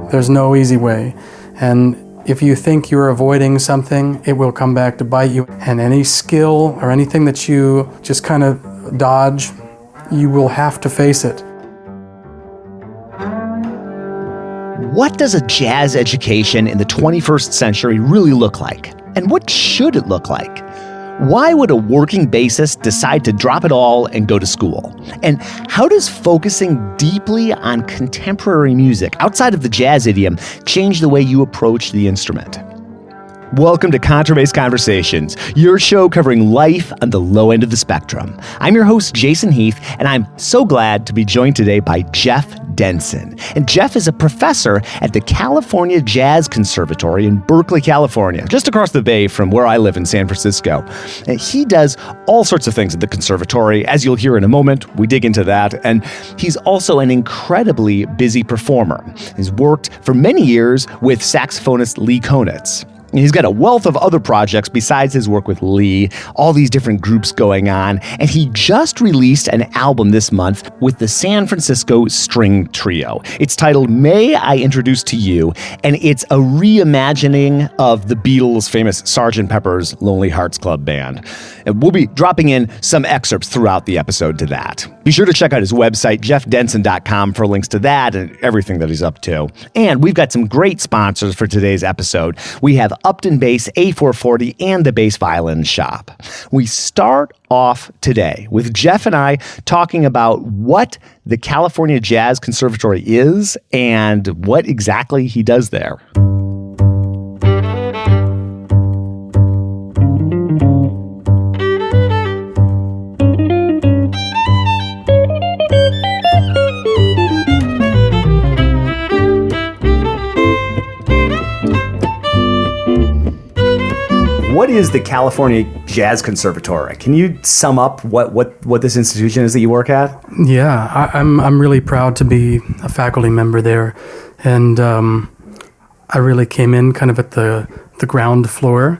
There's no easy way. And if you think you're avoiding something, it will come back to bite you. And any skill or anything that you just kind of dodge, you will have to face it. What does a jazz education in the 21st century really look like? And what should it look like? Why would a working bassist decide to drop it all and go to school? And how does focusing deeply on contemporary music outside of the jazz idiom change the way you approach the instrument? Welcome to Contrabass Conversations, your show covering life on the low end of the spectrum. I'm your host, Jason Heath, and I'm so glad to be joined today by Jeff Denson. And Jeff is a professor at the California Jazz Conservatory in Berkeley, California, just across the bay from where I live in San Francisco. And he does all sorts of things at the conservatory. As you'll hear in a moment, we dig into that. And he's also an incredibly busy performer. He's worked for many years with saxophonist Lee Konitz. He's got a wealth of other projects besides his work with Lee, all these different groups going on, and he just released an album this month with the San Francisco String Trio. It's titled May I Introduce to You, and it's a reimagining of the Beatles' famous Sgt. Pepper's Lonely Hearts Club Band. And we'll be dropping in some excerpts throughout the episode to that. Be sure to check out his website, jeffdenson.com, for links to that and everything that he's up to. And we've got some great sponsors for today's episode. We have Upton Bass A440 and the Bass Violin Shop. We start off today with Jeff and I talking about what the California Jazz Conservatory is and what exactly he does there. What is the California Jazz Conservatory? Can you sum up what this institution is that you work at? Yeah, I'm really proud to be a faculty member there, and I really came in kind of at the ground floor.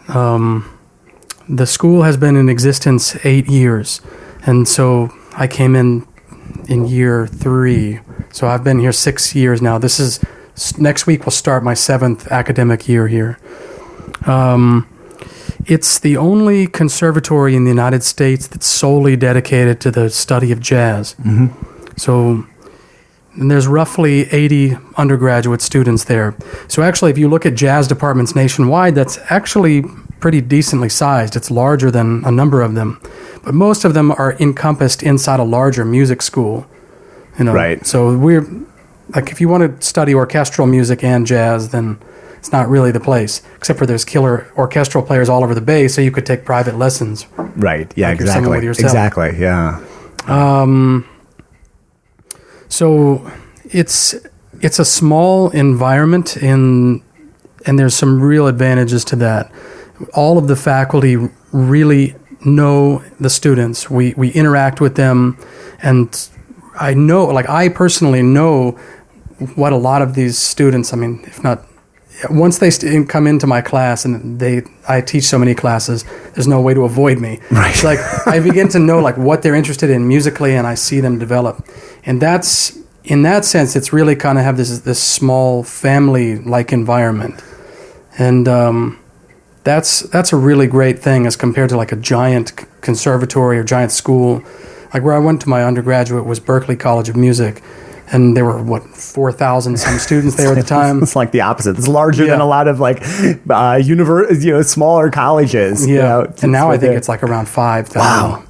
The school has been in existence 8 years, and so I came in year 3. So I've been here 6 years now. Next week will start my 7th academic year here. It's the only conservatory in the United States that's solely dedicated to the study of jazz. Mm-hmm. So and there's roughly 80 undergraduate students there. So actually, if you look at jazz departments nationwide, that's actually pretty decently sized. It's larger than a number of them. But most of them are encompassed inside a larger music school. Right. So we're, like, if you want to study orchestral music and jazz, then it's not really the place, except for there's killer orchestral players all over the Bay, so you could take private lessons. Right, yeah, like exactly. With yourself. Exactly, yeah. So it's a small environment, and there's some real advantages to that. All of the faculty really know the students. We interact with them, and I personally know what a lot of these students, if not, once they come into my class, and I teach so many classes, there's no way to avoid me. Right. It's like I begin to know what they're interested in musically, and I see them develop. And that's, in that sense, it's really kind of have this small family-like environment. And that's a really great thing as compared to like a giant conservatory or giant school. Like where I went to my undergraduate was Berkeley College of Music. And there were, 4,000 some students there at the time. It's like the opposite. It's larger than a lot of smaller colleges. Yeah, and now I think it's like around 5,000. Wow.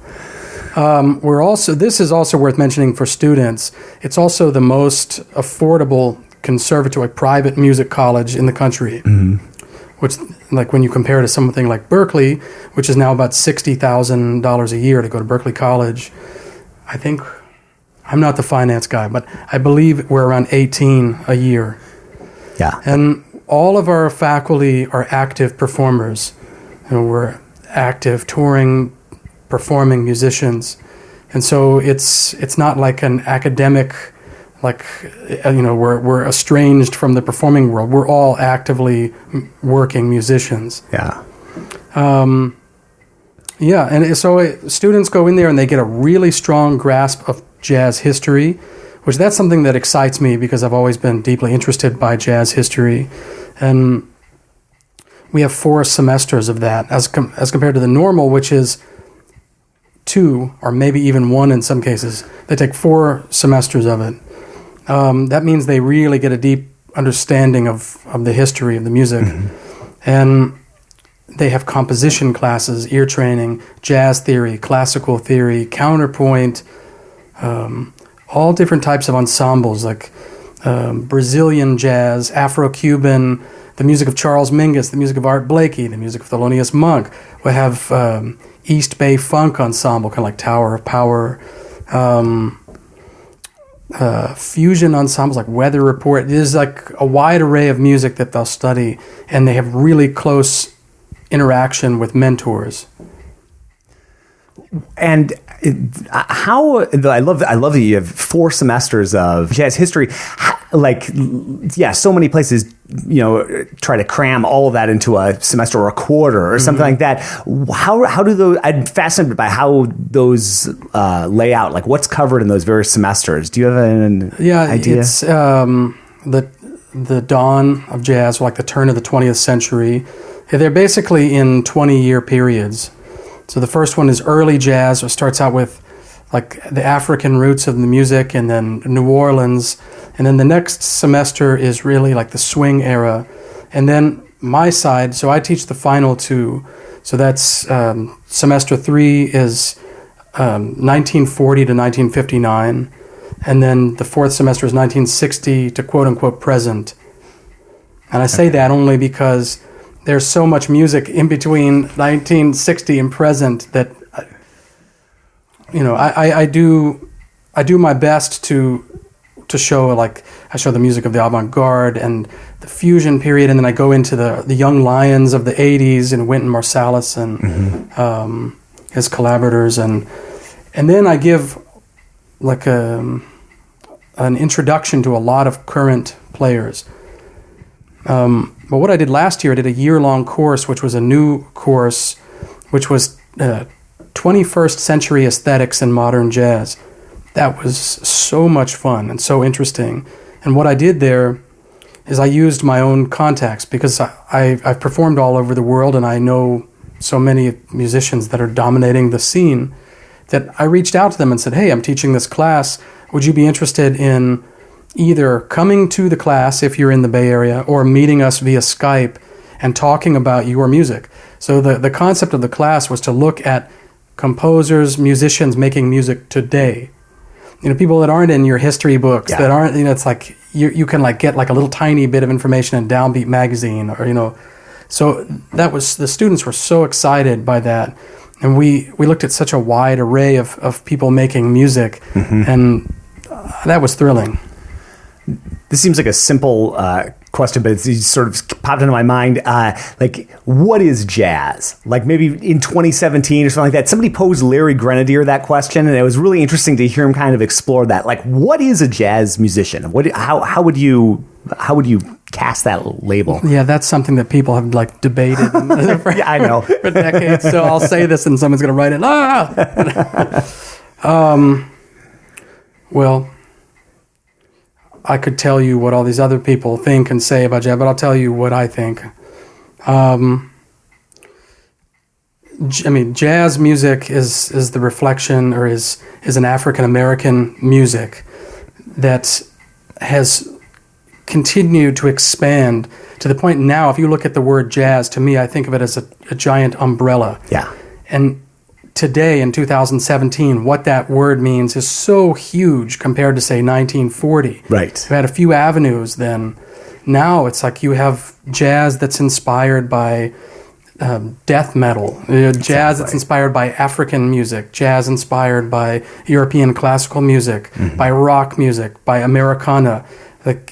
This is also worth mentioning for students. It's also the most affordable conservatory, private music college in the country. Mm-hmm. Which, like when you compare to something like Berkeley, which is now about $60,000 a year to go to Berkeley College, I think. I'm not the finance guy, but I believe we're around 18 a year. Yeah. And all of our faculty are active performers. We're active touring, performing musicians. And so it's not like an academic, we're estranged from the performing world. We're all actively working musicians. Yeah. And so students go in there and they get a really strong grasp of jazz history. which that's something that excites me because I've always been deeply interested by jazz history. And we have 4 semesters of that as compared to the normal, which is 2 or maybe even 1 in some cases. They take 4 semesters of it. That means they really get a deep understanding of the history of the music. And they have composition classes, ear training, jazz theory, classical theory, counterpoint, all different types of ensembles like Brazilian jazz, Afro-Cuban, the music of Charles Mingus, the music of Art Blakey, the music of Thelonious Monk. We have East Bay Funk Ensemble, kind of like Tower of Power. Fusion ensembles like Weather Report. There's like a wide array of music that they'll study, and they have really close interaction with mentors. And how I love that you have 4 semesters of jazz history. Like, yeah, so many places, try to cram all of that into a semester or a quarter or something like that. How do those? I'm fascinated by how those lay out. Like, what's covered in those various semesters? Do you have an idea? It's the dawn of jazz, like the turn of the 20th century. They're basically in 20-year periods. So the first one is early jazz, which starts out with like the African roots of the music, and then New Orleans. And then the next semester is really like the swing era. And then my side, so I teach the final 2. So that's semester 3 is 1940 to 1959. And then the 4th semester is 1960 to quote unquote present. And I say that only because there's so much music in between 1960 and present that, I do my best to show, like, I show the music of the avant-garde and the fusion period, and then I go into the young lions of the 80s and Wynton Marsalis and his collaborators, and then I give like an introduction to a lot of current players. But what I did last year, I did a year-long course, which was a new course, which was 21st Century Aesthetics in Modern Jazz. That was so much fun and so interesting. And what I did there is I used my own contacts because I've performed all over the world and I know so many musicians that are dominating the scene that I reached out to them and said, hey, I'm teaching this class. Would you be interested in either coming to the class if you're in the Bay Area or meeting us via Skype and talking about your music? So the concept of the class was to look at composers, musicians making music today. People that aren't in your history books, that aren't, it's like you can like get like a little tiny bit of information in Downbeat magazine or, so that was, the students were so excited by that. And we looked at such a wide array of people making music, and that was thrilling. This seems like a simple question, but it sort of popped into my mind. Like, what is jazz? Like, maybe in 2017 or something like that, somebody posed Larry Grenadier that question, and it was really interesting to hear him kind of explore that. Like, what is a jazz musician? How would you cast that label? Yeah, that's something that people have like debated yeah, I know. for decades. So I'll say this, and someone's going to write it. Well, I could tell you what all these other people think and say about jazz, but I'll tell you what I think. Jazz music is the reflection, or is an African-American music that has continued to expand to the point now, if you look at the word jazz, to me, I think of it as a giant umbrella. Yeah. And today, in 2017, what that word means is so huge compared to, say, 1940. Right. You had a few avenues then. Now it's like you have jazz that's inspired by death metal, jazz that's inspired by African music, jazz inspired by European classical music, by rock music, by Americana. Like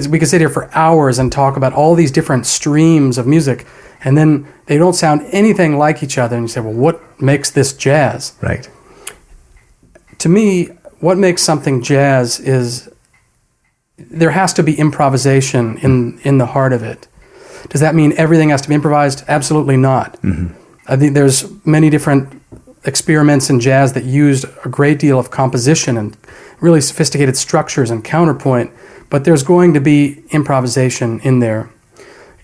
we could sit here for hours and talk about all these different streams of music, and then they don't sound anything like each other. And you say, well, what makes this jazz? Right. To me, what makes something jazz is there has to be improvisation in the heart of it. Does that mean everything has to be improvised? Absolutely not. I think there's many different experiments in jazz that used a great deal of composition and really sophisticated structures and counterpoint, but there's going to be improvisation in there.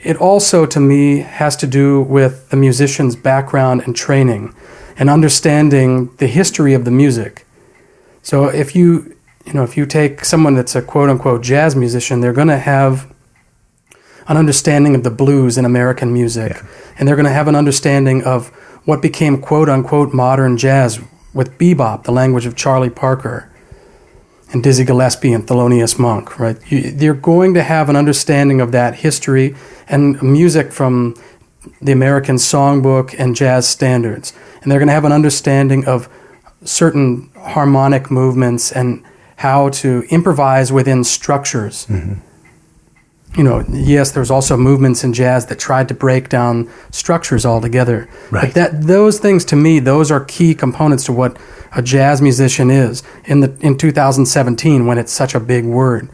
It also, to me, has to do with the musician's background and training and understanding the history of the music. So if you take someone that's a quote-unquote jazz musician, they're going to have an understanding of the blues in American music, and they're going to have an understanding of what became quote-unquote modern jazz with bebop, the language of Charlie Parker and Dizzy Gillespie and Thelonious Monk, right? They're going to have an understanding of that history and music from the American songbook and jazz standards. And they're going to have an understanding of certain harmonic movements and how to improvise within structures. Mm-hmm. Yes, there's also movements in jazz that tried to break down structures altogether. Right. But those things, to me, those are key components to what a jazz musician is in 2017 when it's such a big word.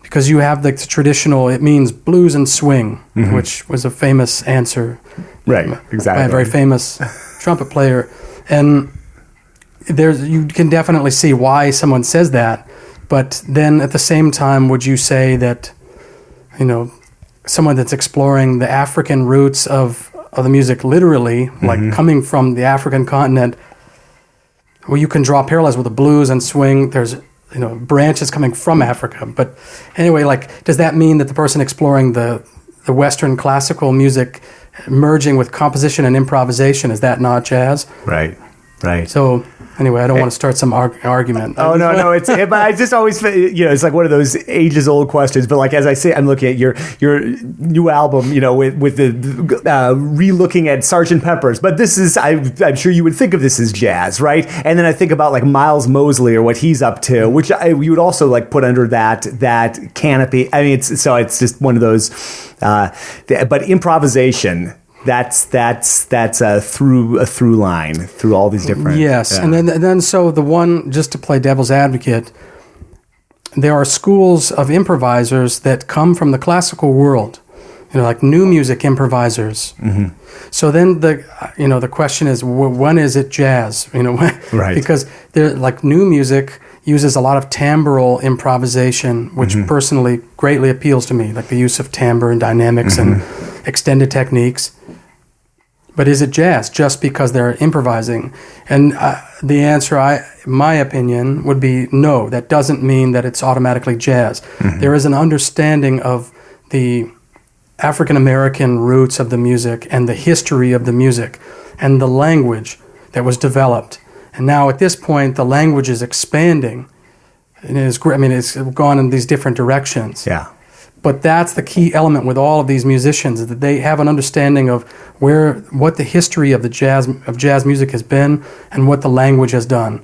Because you have the traditional, it means blues and swing, mm-hmm. which was a famous answer. Right, exactly. By a very famous trumpet player. And you can definitely see why someone says that. But then at the same time, would you say that someone that's exploring the African roots of the music literally, mm-hmm. like coming from the African continent, well, you can draw parallels with the blues and swing. There's, branches coming from Africa. But anyway, does that mean that the person exploring the Western classical music merging with composition and improvisation, is that not jazz? Right. So anyway, I don't want to start some argument. Oh, no. But I just always, it's like one of those ages old questions. But as I say, I'm looking at your new album, with the re-looking at Sgt. Pepper's. But this is, I'm sure you would think of this as jazz, right? And then I think about Miles Mosley or what he's up to, which you would also put under that canopy. I mean, it's just one of those. But improvisation. That's a through line through all these different. Yes, and then so the one, just to play devil's advocate, there are schools of improvisers that come from the classical world, like new music improvisers. Mm-hmm. So then the question is, when is it jazz? Right? Because new music uses a lot of timbral improvisation, which mm-hmm. personally greatly appeals to me, like the use of timbre and dynamics mm-hmm. and extended techniques. But is it jazz just because they're improvising? And the answer, my opinion, would be no. That doesn't mean that it's automatically jazz. Mm-hmm. There is an understanding of the African-American roots of the music and the history of the music and the language that was developed. And now at this point, the language is expanding. It's gone in these different directions. Yeah. But that's the key element with all of these musicians, is that they have an understanding of what the history of jazz music has been and what the language has done.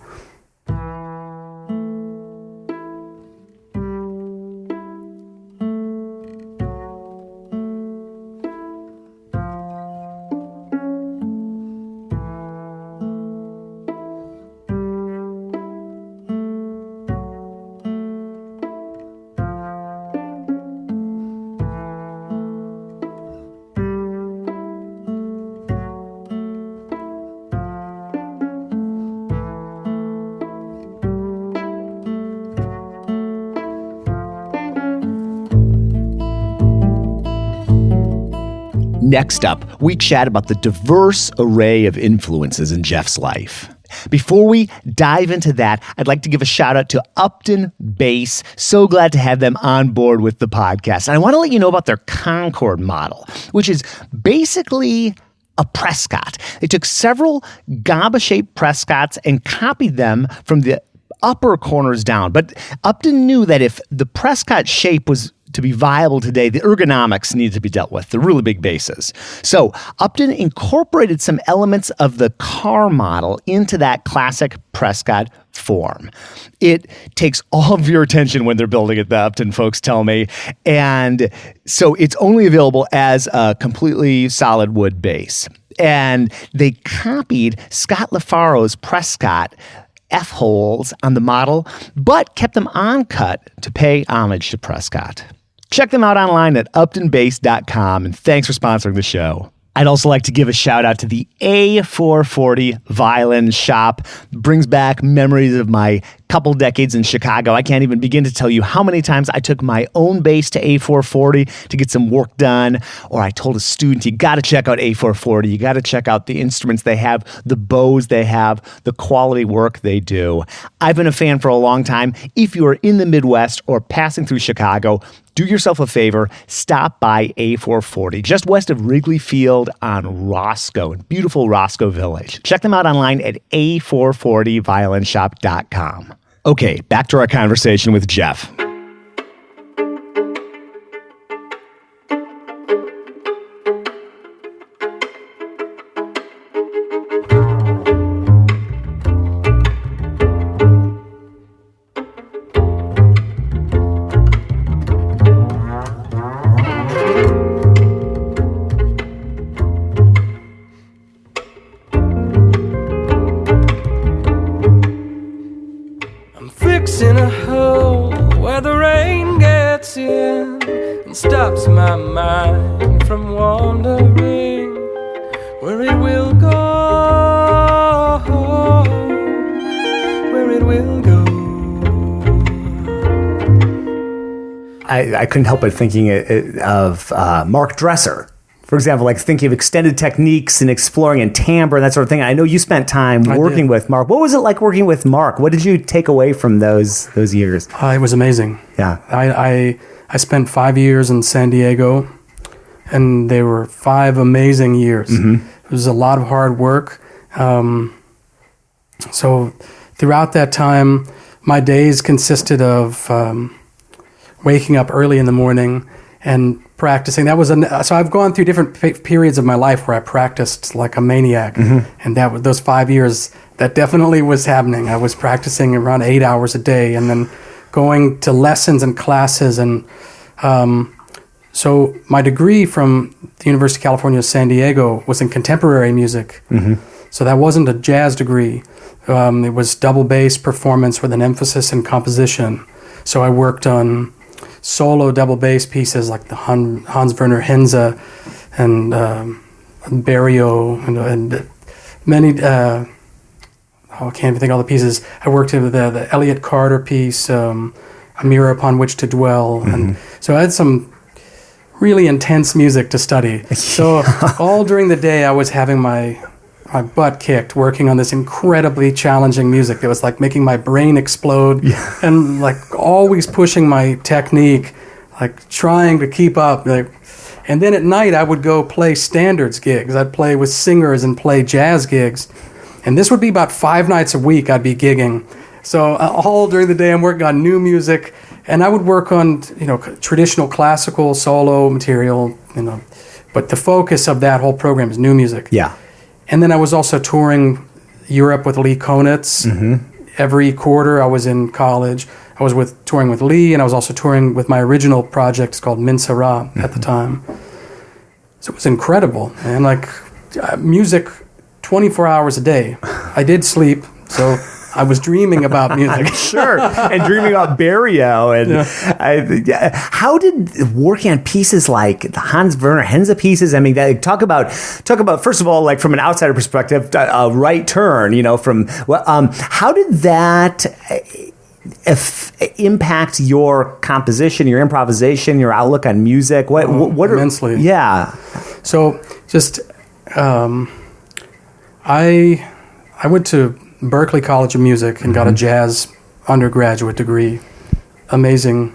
Next up, we chat about the diverse array of influences in Jeff's life. Before we dive into that, I'd like to give a shout out to Upton Bass. So glad to have them on board with the podcast. And I want to let you know about their Concord model, which is basically a Prescott. They took several GABA-shaped Prescotts and copied them from the upper corners down. But Upton knew that if the Prescott shape was to be viable today, the ergonomics needed to be dealt with, the really big basses. So Upton incorporated some elements of the car model into that classic Prescott form. It takes all of your attention when they're building it, the Upton folks tell me. And so it's only available as a completely solid wood bass. And they copied Scott LaFaro's Prescott F-holes on the model, but kept them on-cut to pay homage to Prescott. Check them out online at uptonbass.com, and thanks for sponsoring the show. I'd also like to give a shout out to the A440 Violin Shop. Brings back memories of my couple decades in Chicago. I can't even begin to tell you how many times I took my own bass to A440 to get some work done, or I told a student, you got to check out A440. You got to check out the instruments they have, the bows they have, the quality work they do. I've been a fan for a long time. If you are in the Midwest or passing through Chicago, do yourself a favor, stop by A440, just west of Wrigley Field on Roscoe, in beautiful Roscoe Village. Check them out online at a440violinshop.com. Okay, back to our conversation with Jeff. In a hole where the rain gets in and stops my mind from wandering where it will go, where it will go. I couldn't help but thinking of Mark Dresser. For example, like thinking of extended techniques and exploring in timbre and that sort of thing. I know you spent time working with Mark. What was it like working with Mark? What did you take away from those years? It was amazing. Yeah. I spent 5 years in San Diego, and they were 5 amazing years. Mm-hmm. It was a lot of hard work. So throughout that time, my days consisted of waking up early in the morning and practicing. So I've gone through different periods of my life where I practiced like a maniac, and that was those 5 years. That definitely was happening. I was practicing around 8 hours a day, and then going to lessons and classes. And so my degree from the University of California, San Diego, was in contemporary music. Mm-hmm. So that wasn't a jazz degree. It was double bass performance with an emphasis in composition. So I worked on solo double bass pieces like the Hans Werner Henze and Barrio and many. I can't even think of all the pieces. I worked with the Elliott Carter piece, A Mirror Upon Which to Dwell, and so I had some really intense music to study. So all during the day, I was having my butt kicked working on this incredibly challenging music that was like making my brain explode, and like always pushing my technique, like trying to keep up. And then at night I would go play standards gigs. I'd play with singers and play jazz gigs, and this would be about 5 nights a week I'd be gigging. So all during the day I'm working on new music, and I would work on traditional classical solo material, but the focus of that whole program is new music. Yeah. And then I was also touring Europe with Lee Konitz. Mm-hmm. Every quarter I was in college. I was touring with Lee, and I was also touring with my original project called Min Sarah at the time. So it was incredible. And music 24 hours a day. I did sleep, so I was dreaming about music. Sure, and dreaming about Barrio. And how did working on pieces like the Hans Werner Henze pieces? I mean, talk about first of all, like from an outsider perspective, a right turn. How did that impact your composition, your improvisation, your outlook on music? What immensely? Yeah. So just I went to Berkeley College of Music and got a jazz undergraduate degree. Amazing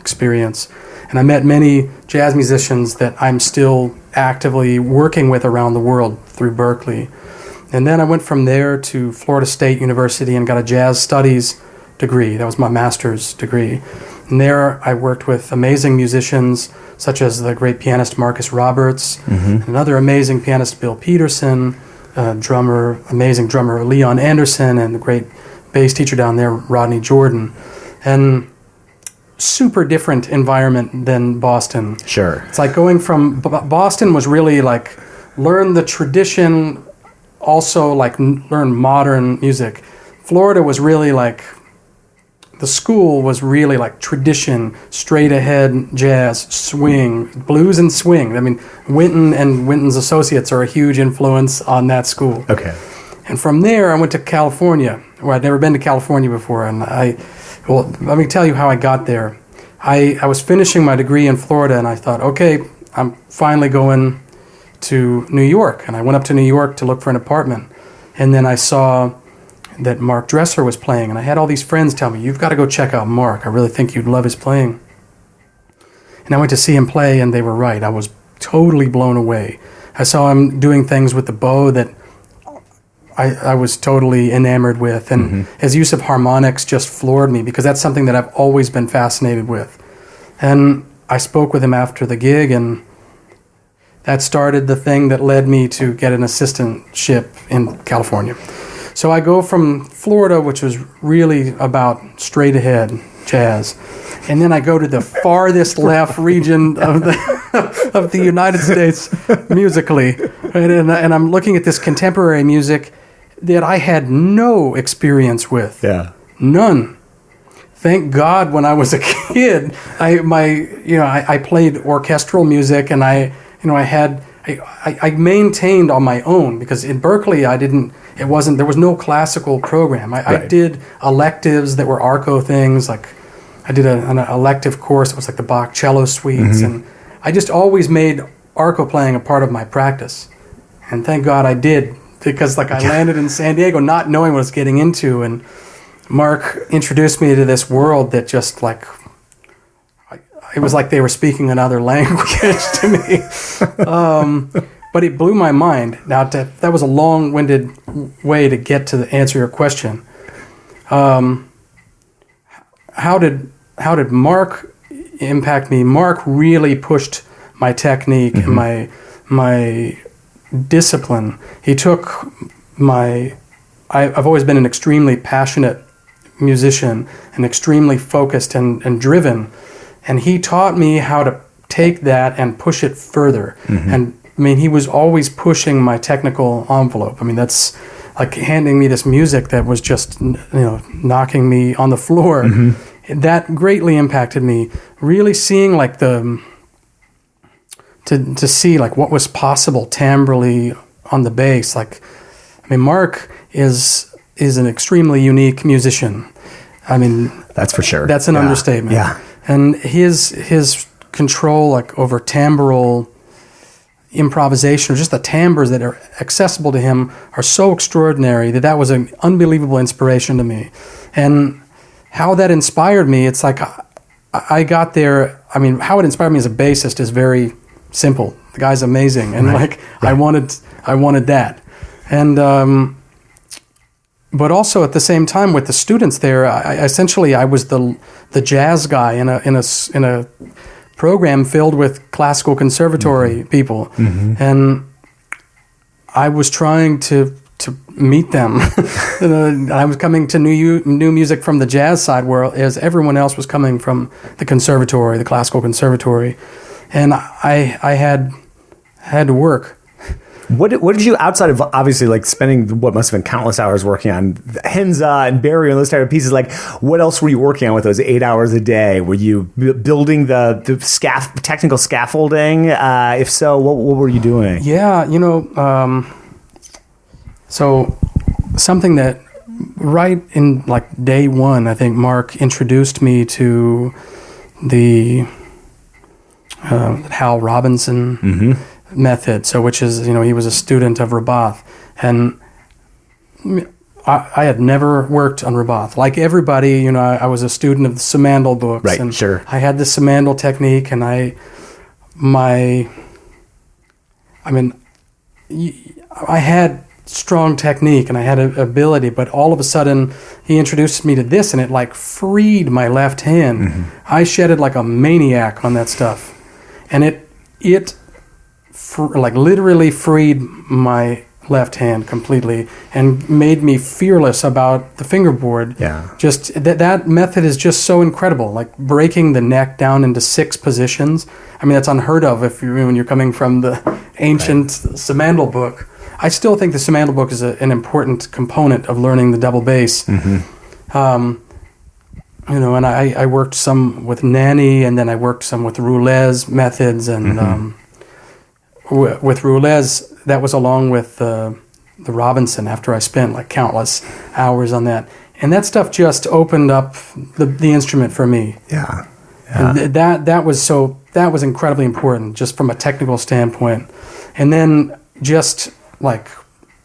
experience. And I met many jazz musicians that I'm still actively working with around the world through Berkeley. And then I went from there to Florida State University and got a jazz studies degree. That was my master's degree. And there I worked with amazing musicians such as the great pianist Marcus Roberts, another amazing pianist Bill Peterson, amazing drummer Leon Anderson, and the great bass teacher down there, Rodney Jordan. And super different environment than Boston. Sure. It's like going from Boston was really like learn the tradition, also like learn modern music. Florida was really like the school was really like tradition, straight ahead jazz, swing, blues and swing. I mean, Wynton and Wynton's associates are a huge influence on that school. Okay. And from there, I went to California, where I'd never been to California before. And let me tell you how I got there. I was finishing my degree in Florida, and I thought, okay, I'm finally going to New York. And I went up to New York to look for an apartment. And then I saw that Mark Dresser was playing, and I had all these friends tell me, you've got to go check out Mark. I really think you'd love his playing. And I went to see him play, and they were right. I was totally blown away. I saw him doing things with the bow that I was totally enamored with, and his use of harmonics just floored me, because that's something that I've always been fascinated with. And I spoke with him after the gig, and that started the thing that led me to get an assistantship in California. So I go from Florida, which was really about straight ahead jazz, and then I go to the farthest left region of the United States musically, and I'm looking at this contemporary music that I had no experience with. Yeah. None. Thank God, when I was a kid, I played orchestral music, and I maintained on my own, because in Berkeley there was no classical program. I did electives that were Arco things, like I did an elective course that was like the Bach cello suites, and I just always made Arco playing a part of my practice. And thank God I did, because I landed in San Diego not knowing what I was getting into, and Mark introduced me to this world that just it was like they were speaking another language to me. But it blew my mind. Now, that was a long-winded way to get to answer your question. How did Mark impact me? Mark really pushed my technique and my discipline. He took I've always been an extremely passionate musician and extremely focused and driven. And he taught me how to take that and push it further. And I mean, he was always pushing my technical envelope. I mean, that's like handing me this music that was just, knocking me on the floor. That greatly impacted me. Really seeing to see what was possible timbrally on the bass. Mark is an extremely unique musician. I mean, that's for sure. That's an understatement. Yeah. And his control over timbral improvisation, or just the timbres that are accessible to him, are so extraordinary that was an unbelievable inspiration to me. And how that inspired me, it's like I got there. I mean, how it inspired me as a bassist is very simple. The guy's amazing, and I wanted that. And but also at the same time with the students there, I was the jazz guy in a program filled with classical conservatory people, and I was trying to meet them. I was coming to new music from the jazz side, whereas everyone else was coming from the conservatory, the classical conservatory, and I had to work. What did you, outside of obviously spending what must have been countless hours working on Henza and Barry and those type of pieces, what else were you working on with those 8 hours a day? Were you building the technical scaffolding? If so, what were you doing? Yeah, so something that right in day one, I think Mark introduced me to the Hal Robinson method, which is, he was a student of Rabath, and I had never worked on Rabath. Like everybody, I was a student of the Simandl books, right? And sure. I had the Simandl technique, and I had strong technique and I had an ability, but all of a sudden he introduced me to this, and it freed my left hand. I shedded like a maniac on that stuff, and it literally freed my left hand completely and made me fearless about the fingerboard. Yeah. Just that method is just so incredible. Breaking the neck down into 6 positions. I mean, that's unheard of when you're coming from the ancient Simandl book. I still think the Simandl book is an important component of learning the double bass. you know, and I worked some with Nanny, and then I worked some with Roulet's methods, and with Roulet's, that was along with the Robinson, after I spent like countless hours on that. And that stuff just opened up the instrument for me. Yeah. And that was incredibly important, just from a technical standpoint. And then just like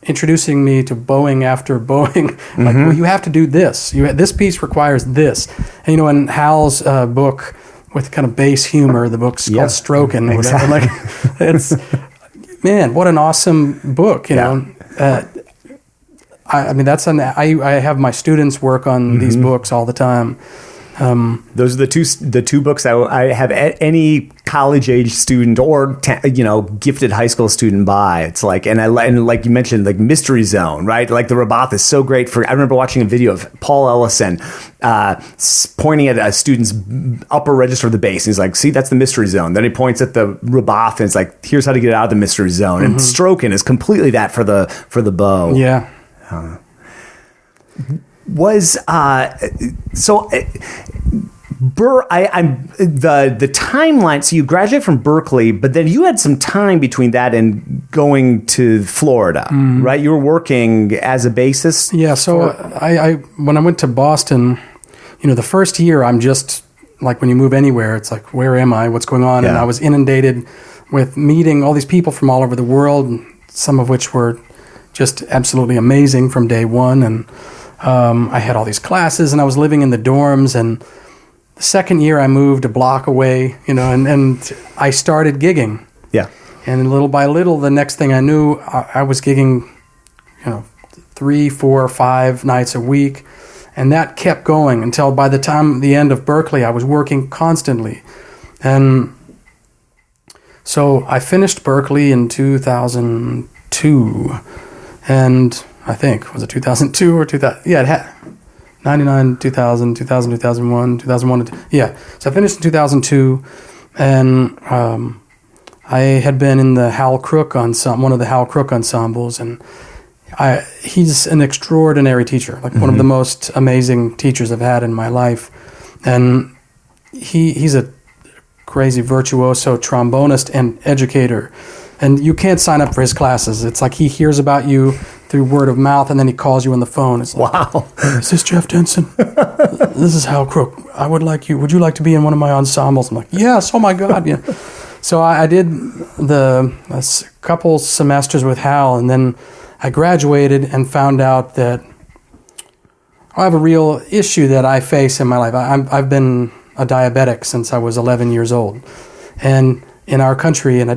introducing me to bowing after bowing, like, well, you have to do this. This piece requires this. And, you know, in Hal's book with kind of bass humor, the book's called Strokin'. Exactly. Like, it's, man, what an awesome book, you know. I mean, I have my students work on these books all the time. Those are the two books I have any college age student or gifted high school student buy. It's like, and like you mentioned, like Mystery Zone, right? Like the Rabath is so great for. I remember watching a video of Paul Ellison pointing at a student's upper register of the bass. And he's like, "See, that's the Mystery Zone." Then he points at the Rabath and it's like, "Here's how to get out of the Mystery Zone." And Strokin' is completely that for the bow. Yeah. The timeline. So you graduated from Berkeley, but then you had some time between that and going to Florida, right? You were working as a bassist. Yeah. So I when I went to Boston, you know, the first year, I'm just like, when you move anywhere, it's like, where am I? What's going on? Yeah. And I was inundated with meeting all these people from all over the world, some of which were just absolutely amazing from day one. And I had all these classes, and I was living in the dorms. And the second year, I moved a block away, you know, and I started gigging. Yeah. And little by little, the next thing I knew, I was gigging, you know, 3, 4, 5 nights a week. And that kept going until by the time the end of Berkeley, I was working constantly. And so I finished Berkeley in 2002. And I think, was it 2002 or 2000? Yeah, it had 99, 2000, 2000, 2001, 2001. Yeah, so I finished in 2002, and I had been in the Hal Crook ensemble, one of the Hal Crook ensembles, and he's an extraordinary teacher, like one of the most amazing teachers I've had in my life. And he's a crazy virtuoso trombonist and educator. And you can't sign up for his classes. It's like he hears about you through word of mouth, and then he calls you on the phone. It's like, wow. Is this Jeff Denson? This is Hal Crook. Would you like to be in one of my ensembles? I'm like, yes, oh my God. Yeah. So I did a couple semesters with Hal, and then I graduated and found out that I have a real issue that I face in my life. I've been a diabetic since I was 11 years old. And in our country, and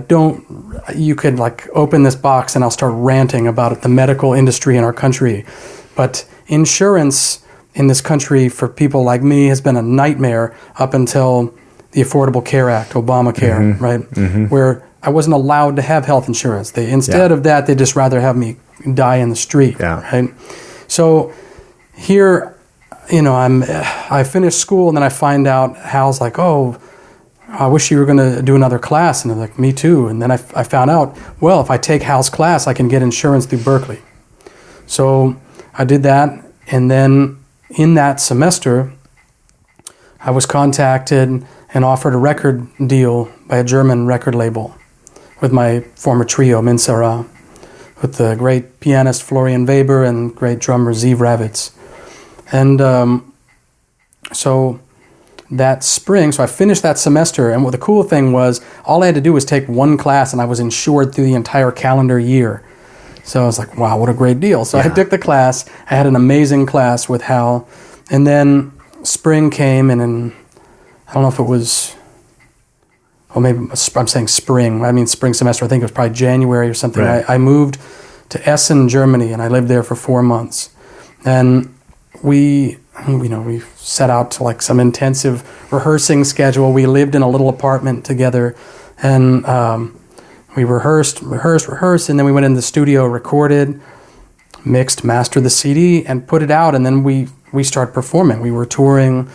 you could like open this box and I'll start ranting about the medical industry in our country. But insurance in this country for people like me has been a nightmare up until the Affordable Care Act, Obamacare, right? Where I wasn't allowed to have health insurance. Instead of that, they'd just rather have me die in the street, right? So here, you know, I finished school, and then I find out Hal's like, oh, I wish you were going to do another class. And I'm like, me too. And then I found out, well, if I take Hal's class, I can get insurance through Berkeley. So I did that. And then in that semester, I was contacted and offered a record deal by a German record label with my former trio, Minsara, with the great pianist Florian Weber and great drummer Ziv Ravitz. And so that spring, so I finished that semester, and what the cool thing was, all I had to do was take one class, and I was insured through the entire calendar year. So I was like, wow, what a great deal. So I took the class. I had an amazing class with Hal, and then spring came, and I don't know if it was, well, maybe I'm saying spring. I mean spring semester. I think it was probably January or something. Right. I moved to Essen, Germany, and I lived there for 4 months. And we set out to like some intensive rehearsing schedule. We lived in a little apartment together, and we rehearsed, and then we went in the studio, recorded, mixed, mastered the CD, and put it out. And then we started performing. We were touring,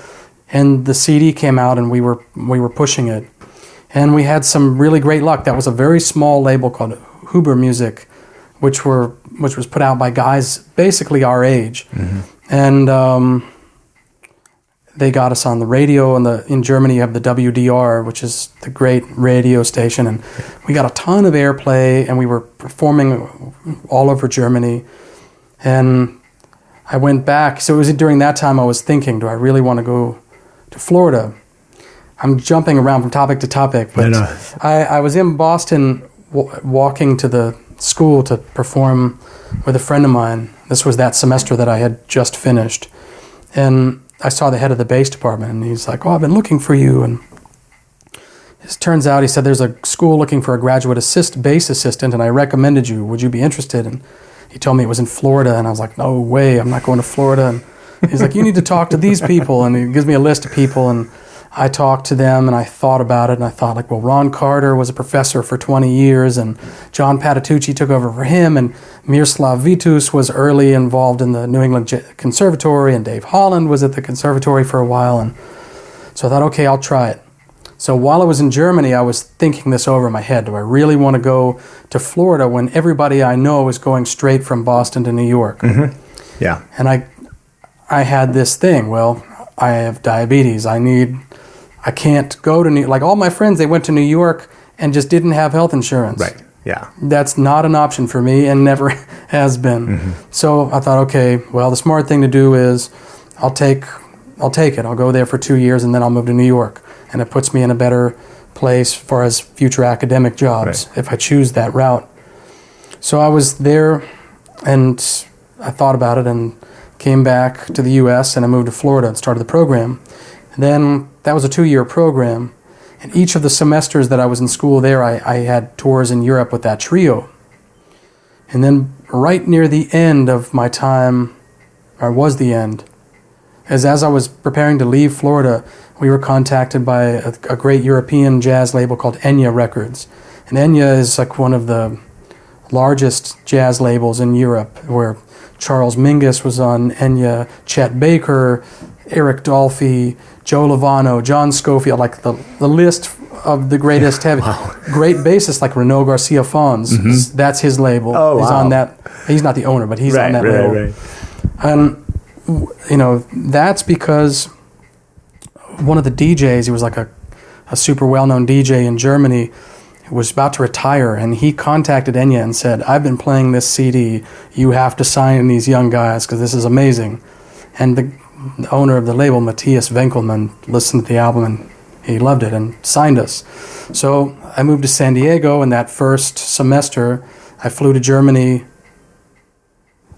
and the CD came out, and we were pushing it. And we had some really great luck. That was a very small label called Huber Music, which was put out by guys basically our age. And they got us on the radio, and in Germany you have the WDR, which is the great radio station, and we got a ton of airplay, and we were performing all over Germany. And I went back, so it was during that time I was thinking, do I really want to go to Florida? I'm jumping around from topic to topic, but I was in Boston walking to the school to perform with a friend of mine. This was that semester that I had just finished. And I saw the head of the bass department, and he's like, I've been looking for you. And it turns out, he said, there's a school looking for a graduate bass assistant, and I recommended you. Would you be interested? And he told me it was in Florida, and I was like, no way, I'm not going to Florida. And he's like, you need to talk to these people. And he gives me a list of people, and I talked to them, and I thought about it, and I thought, like, well, Ron Carter was a professor for 20 years, and John Patitucci took over for him, and Miroslav Vitus was early involved in the New England Conservatory, and Dave Holland was at the conservatory for a while. And so I thought, okay, I'll try it. So while I was in Germany, I was thinking this over in my head. Do I really want to go to Florida when everybody I know is going straight from Boston to New York? Mm-hmm. Yeah. And I had this thing, well, I have diabetes. I can't go to New York. Like all my friends, they went to New York and just didn't have health insurance. Right, yeah. That's not an option for me and never has been. Mm-hmm. So I thought, okay, well, the smart thing to do is I'll take it. I'll go there for 2 years and then I'll move to New York. And it puts me in a better place as far as future academic jobs if I choose that route. So I was there and I thought about it and came back to the U.S. and I moved to Florida and started the program. And then that was a 2-year program. And each of the semesters that I was in school there, I had tours in Europe with that trio. And then right near the end of my time, or was the end, as I was preparing to leave Florida, we were contacted by a great European jazz label called Enya Records. And Enya is like one of the largest jazz labels in Europe, where Charles Mingus was on Enya, Chet Baker, Eric Dolphy, Joe Lovano, John Scofield, like the list of the greatest great bassists like Renaud Garcia Fons. Mm-hmm. That's his label. Oh, he's on that. He's not the owner, but he's on that label. Right. And that's because one of the DJs, he was like a super well-known DJ in Germany, was about to retire, and he contacted Enya and said, I've been playing this CD. You have to sign these young guys because this is amazing. And the owner of the label, Matthias Winkelmann, listened to the album and he loved it and signed us. So I moved to San Diego, and that first semester I flew to Germany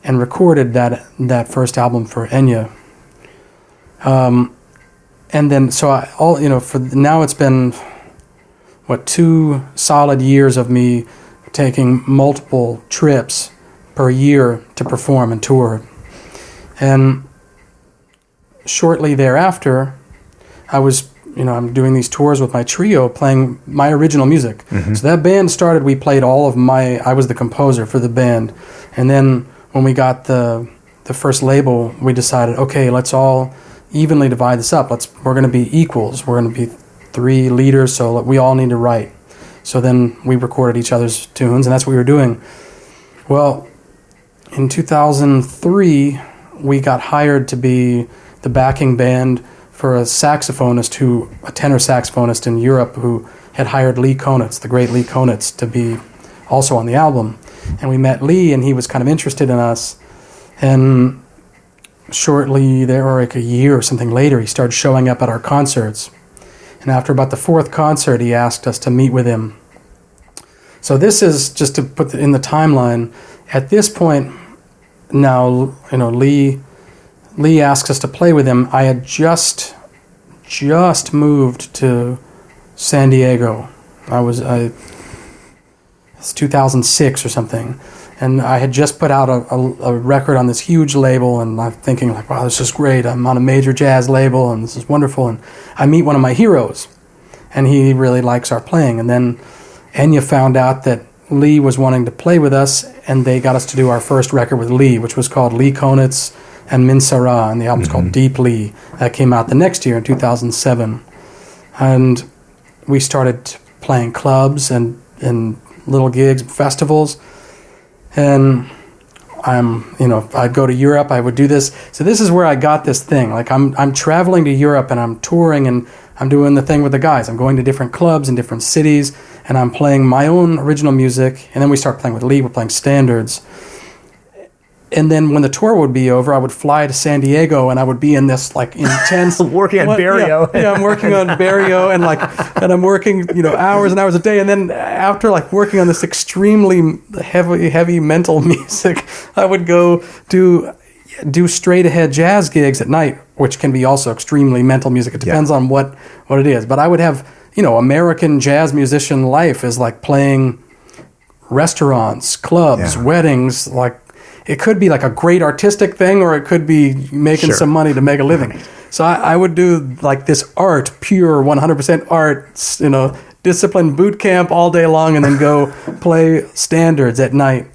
and recorded that first album for Enya. And then, for now it's been, 2 solid years of me taking multiple trips per year to perform and tour. And shortly thereafter, I was, I'm doing these tours with my trio playing my original music. Mm-hmm. So that band started, we played I was the composer for the band. And then when we got the first label, we decided, okay, let's all evenly divide this up. We're going to be equals. We're going to be 3 leaders, so we all need to write. So then we recorded each other's tunes, and that's what we were doing. Well, in 2003, we got hired to be the backing band for a tenor saxophonist in Europe who had hired Lee Konitz, the great Lee Konitz, to be also on the album. And we met Lee, and he was kind of interested in us. And shortly there, or like a year or something later, he started showing up at our concerts. And after about the 4th concert, he asked us to meet with him. So this is, just to put in the timeline, at this point now, Lee asks us to play with him. I had just moved to San Diego. It's 2006 or something. And I had just put out a record on this huge label, and I'm thinking, like, wow, this is great. I'm on a major jazz label, and this is wonderful. And I meet one of my heroes, and he really likes our playing. And then Enya found out that Lee was wanting to play with us, and they got us to do our first record with Lee, which was called Lee Konitz and Min Sarah, and the album's called Deep Lee. That came out the next year in 2007. And we started playing clubs and little gigs, festivals. And I'd go to Europe, I would do this. So this is where I got this thing. Like I'm traveling to Europe and I'm touring and I'm doing the thing with the guys. I'm going to different clubs in different cities and I'm playing my own original music. And then we start playing with Lee, we're playing standards. And then when the tour would be over, I would fly to San Diego and I would be in this like intense working on Barrio. Yeah, I'm working on Barrio and I'm working, hours and hours a day. And then after like working on this extremely heavy mental music, I would go do straight ahead jazz gigs at night, which can be also extremely mental music. It depends on what it is. But I would have, American jazz musician life is like playing restaurants, clubs, weddings, like it could be like a great artistic thing or it could be making some money to make a living. So I would do like this art, pure 100% art, discipline boot camp all day long and then go play standards at night.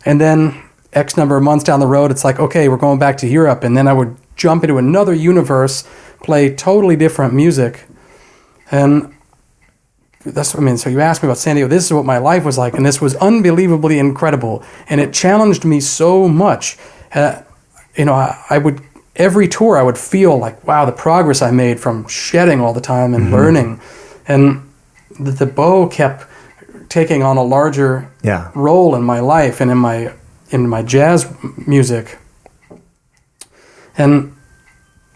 And then X number of months down the road, it's like, okay, we're going back to Europe. And then I would jump into another universe, play totally different music. And so you asked me about San Diego. This is what my life was like, and this was unbelievably incredible. And it challenged me so much. I would every tour I would feel like, wow, the progress I made from shedding all the time and learning, and the bow kept taking on a larger role in my life and in my jazz music. And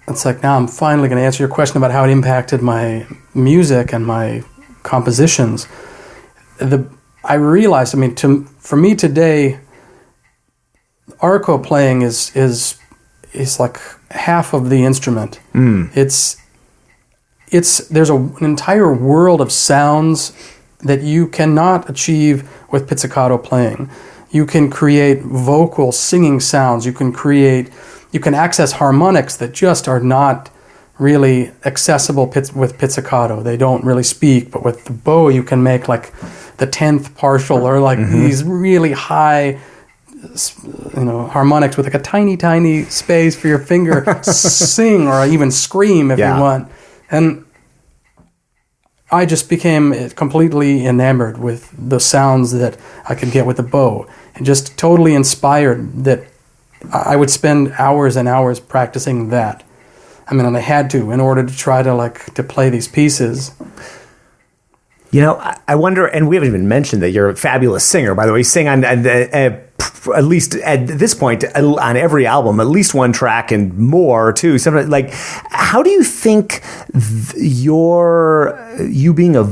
it's like now I'm finally going to answer your question about how it impacted my music and my compositions. I realized, for me today, arco playing is like half of the instrument. There's an entire world of sounds that you cannot achieve with pizzicato playing. You can create vocal singing sounds. You can access harmonics that just are not really accessible with pizzicato. They don't really speak, but with the bow you can make like the 10th partial or like these really high harmonics with like a tiny space for your finger sing or even scream if you want. And I just became completely enamored with the sounds that I could get with the bow and just totally inspired that I would spend hours and hours practicing that. And I had to in order to try to play these pieces. I wonder, and we haven't even mentioned that you're a fabulous singer, by the way. You sing on at least at this point on every album, at least one track and more too. Something like, how do you think you being a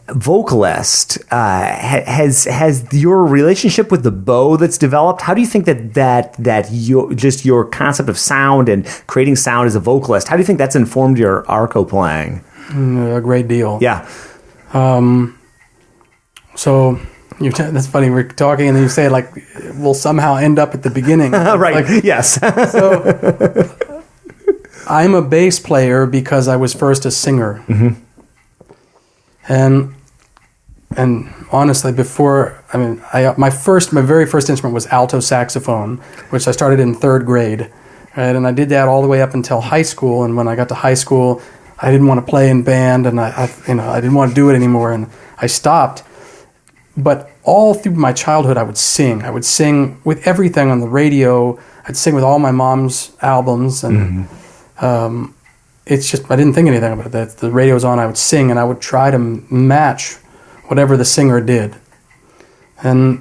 vocalist has your relationship with the bow that's developed? How do you think that your concept of sound and creating sound as a vocalist, how do you think that's informed your arco playing? A great deal. Yeah. So that's funny. We're talking and then you say like, we'll somehow end up at the beginning. Right. Yes. So I'm a bass player because I was first a singer. And honestly, my very first instrument was alto saxophone, which I started in 3rd grade. Right? And I did that all the way up until high school. And when I got to high school, I didn't want to play in band and I didn't want to do it anymore. And I stopped. But all through my childhood, I would sing. I would sing with everything on the radio. I'd sing with all my mom's albums. And it's just, I didn't think anything about it. The radio's on, I would sing, and I would try to match whatever the singer did. And,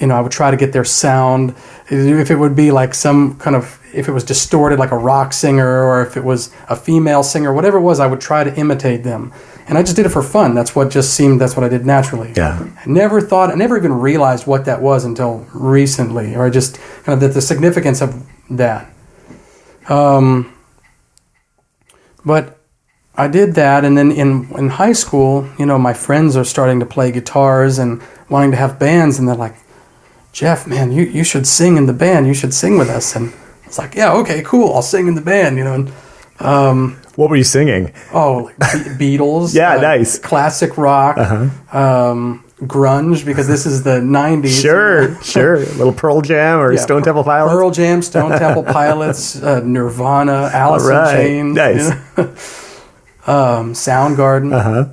I would try to get their sound. If it would be like if it was distorted like a rock singer, or if it was a female singer, whatever it was, I would try to imitate them. And I just did it for fun. That's what I did naturally. Yeah. I never even realized what that was until recently, or just kind of the significance of that. But I did that, and then in high school, my friends are starting to play guitars and wanting to have bands, and they're like, Jeff, man, you should sing in the band. You should sing with us. And I was like, yeah, okay, cool. I'll sing in the band, And, what were you singing? Oh, like Beatles. Yeah, nice. Classic rock, grunge, because this is the 90s. Sure. A little Pearl Jam or Stone Temple Pilots? Pearl Jam, Stone Temple Pilots, Nirvana, Alice in Chains. Nice. Soundgarden.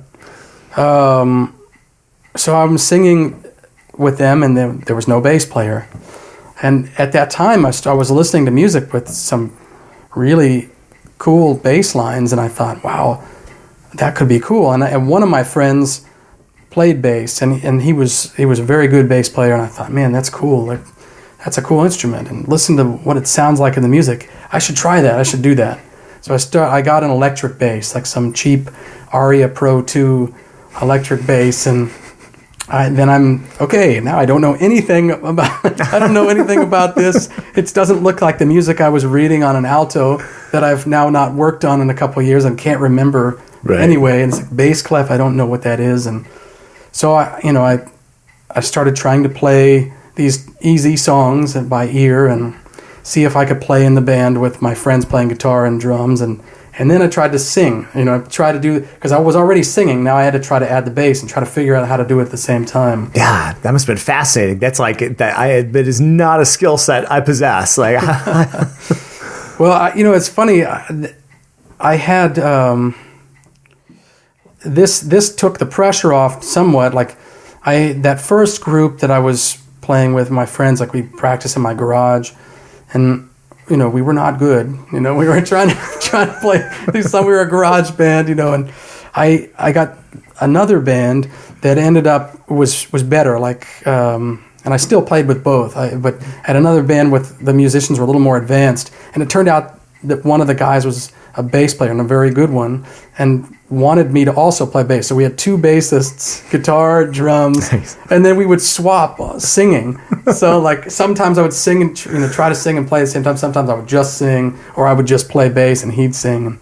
So I'm singing with them, and there was no bass player. And at that time, I was listening to music with some really cool bass lines, and I thought, wow, that could be cool. And one of my friends played bass, and he was a very good bass player, and I thought, man, that's cool. Like, that's a cool instrument, and listen to what it sounds like in the music. I should try that. I should do that. So I got an electric bass, like some cheap Aria Pro 2 electric bass, and then I'm okay. Now I don't know anything about. I don't know anything about this. It doesn't look like the music I was reading on an alto that I've now not worked on in a couple of years and can't remember anyway. And it's like bass clef. I don't know what that is, and so I started trying to play these easy songs by ear and see if I could play in the band with my friends playing guitar and drums, and then I tried to sing. I tried to do, because I was already singing. Now I had to try to add the bass and try to figure out how to do it at the same time. Yeah, that must have been fascinating. That's like that is not a skill set I possess. Like, well, it's funny. I had this took the pressure off somewhat. Like that first group that I was playing with my friends, like we practiced in my garage, and we were not good. We were trying to play. We were a garage band, and I got another band that ended up was better. Like, and I still played with both. But had another band with the musicians were a little more advanced, and it turned out that one of the guys was a bass player and a very good one, and wanted me to also play bass. So we had two bassists, guitar, drums, and then we would swap singing. So like sometimes I would sing and try to sing and play at the same time. Sometimes I would just sing, or I would just play bass and he'd sing.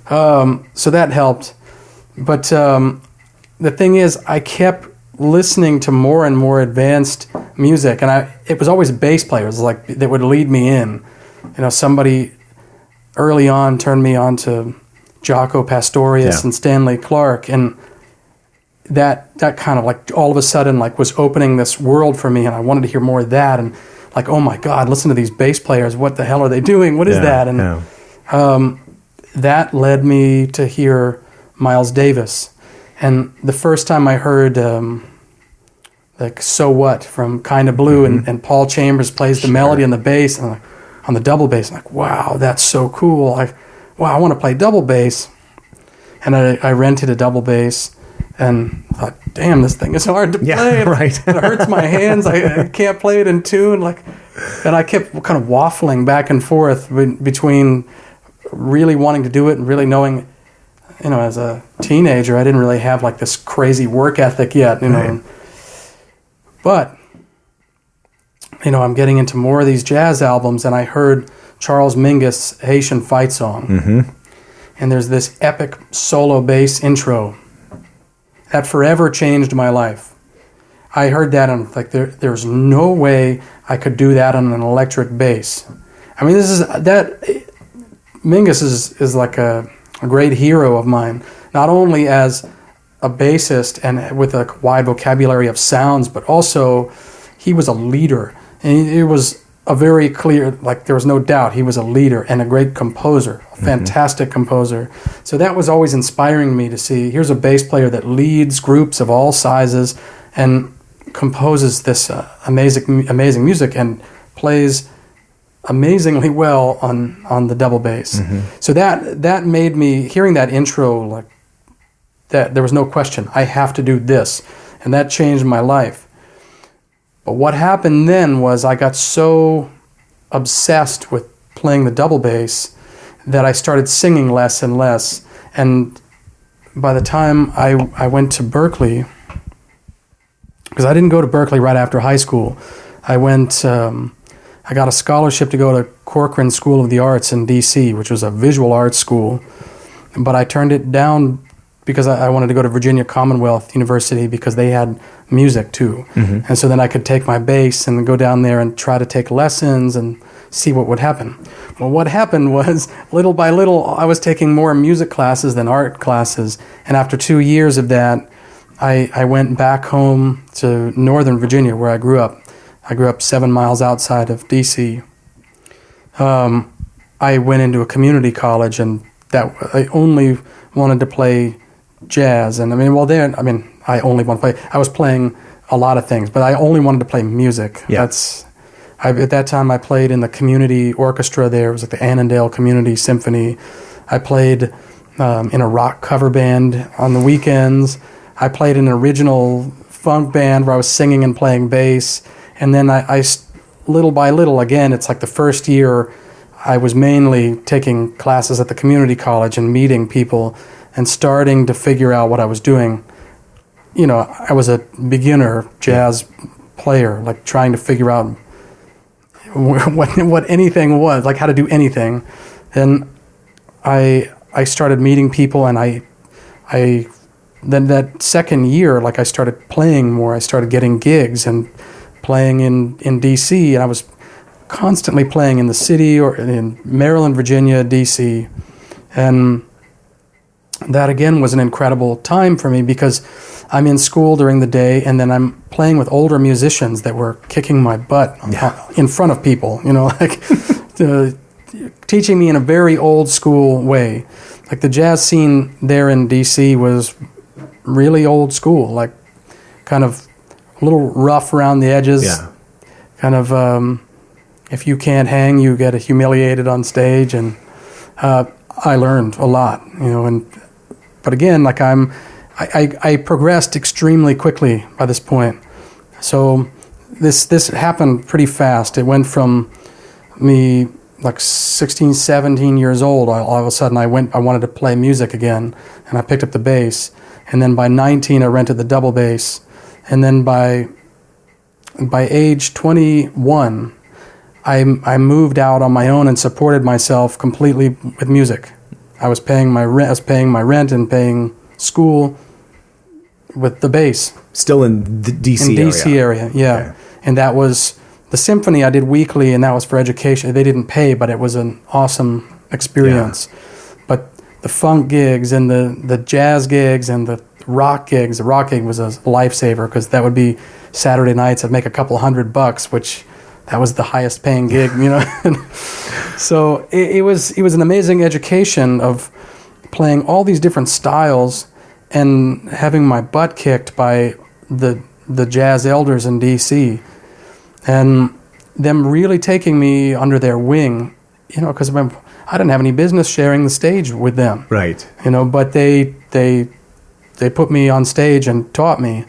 So that helped. But the thing is, I kept listening to more and more advanced music, and it was always bass players like that would lead me in. Somebody early on turned me on to Jaco Pastorius and Stanley Clarke, and that kind of like all of a sudden like was opening this world for me, and I wanted to hear more of that, and like, oh my God, listen to these bass players, what the hell are they doing? What is that? And that led me to hear Miles Davis, and the first time I heard like So What from Kinda Blue, and Paul Chambers plays the melody on the bass, and on the double bass, I'm like, wow, that's so cool. I want to play double bass. And I rented a double bass and thought, damn, this thing is hard to play. Right. It hurts my hands. I can't play it in tune. And I kept kind of waffling back and forth between really wanting to do it and really knowing, as a teenager, I didn't really have like this crazy work ethic yet, Right. But I'm getting into more of these jazz albums, and I heard Charles Mingus' Haitian Fight Song. And there's this epic solo bass intro that forever changed my life. I heard that, and like there's no way I could do that on an electric bass. I mean, Mingus is like a great hero of mine, not only as a bassist and with a wide vocabulary of sounds, but also he was a leader. And it was a very clear, like there was no doubt he was a leader and a great composer, a fantastic composer. So that was always inspiring me to see, here's a bass player that leads groups of all sizes and composes this amazing music and plays amazingly well on the double bass. So that made me, hearing that intro, like that there was no question, I have to do this. And that changed my life. But what happened then was I got so obsessed with playing the double bass that I started singing less and less. And by the time I went to Berkeley, because I didn't go to Berkeley right after high school, I got a scholarship to go to Corcoran School of the Arts in D.C., which was a visual arts school. But I turned it down because I wanted to go to Virginia Commonwealth University because they had music too. And so then I could take my bass and go down there and try to take lessons and see what would happen. Well, what happened was, little by little, I was taking more music classes than art classes. And after 2 years of that, I went back home to Northern Virginia, where I grew up. I grew up 7 miles outside of D.C. I went into a community college, and that I only wanted to play jazz. And I only wanted to play, I was playing a lot of things, but I only wanted to play music. Yeah. At that time, I played in the community orchestra there. It was like the Annandale Community Symphony. I played in a rock cover band on the weekends. I played in an original funk band where I was singing and playing bass. And then I little by little, again, it's like the first year I was mainly taking classes at the community college and meeting people and starting to figure out what I was doing. You know, I was a beginner jazz player, like trying to figure out what anything was, like how to do anything. And I started meeting people, and I then that second year, like I started playing more. I started getting gigs and playing in D.C., and I was constantly playing in the city or in Maryland, Virginia, D.C. And that again was an incredible time for me because I'm in school during the day, and then I'm playing with older musicians that were kicking my butt in front of people, you know, like teaching me in a very old school way. Like the jazz scene there in D.C. was really old school, like kind of a little rough around the edges. Yeah. Kind of, if you can't hang, you get humiliated on stage. And I learned a lot, you know. But again, like I progressed extremely quickly by this point. So this happened pretty fast. It went from me like 16, 17 years old. All of a sudden I wanted to play music again, and I picked up the bass. And then by 19, I rented the double bass. And then by age 21, I moved out on my own and supported myself completely with music. I was paying my rent and paying school with the bass. Still in the D.C. area? In D.C. area, yeah. Okay. And that was the symphony I did weekly, and that was for education. They didn't pay, but it was an awesome experience. Yeah. But the funk gigs and the jazz gigs and the rock gigs, the rock gig was a lifesaver because that would be Saturday nights. I'd make a couple $100, which that was the highest paying gig, you know. So it was an amazing education of playing all these different styles and having my butt kicked by the jazz elders in D.C. and them really taking me under their wing, you know, because I didn't have any business sharing the stage with them. Right. You know, but they put me on stage and taught me.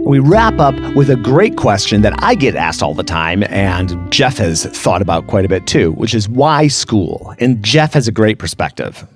We wrap up with a great question that I get asked all the time, and Jeff has thought about quite a bit too, which is why school? And Jeff has a great perspective.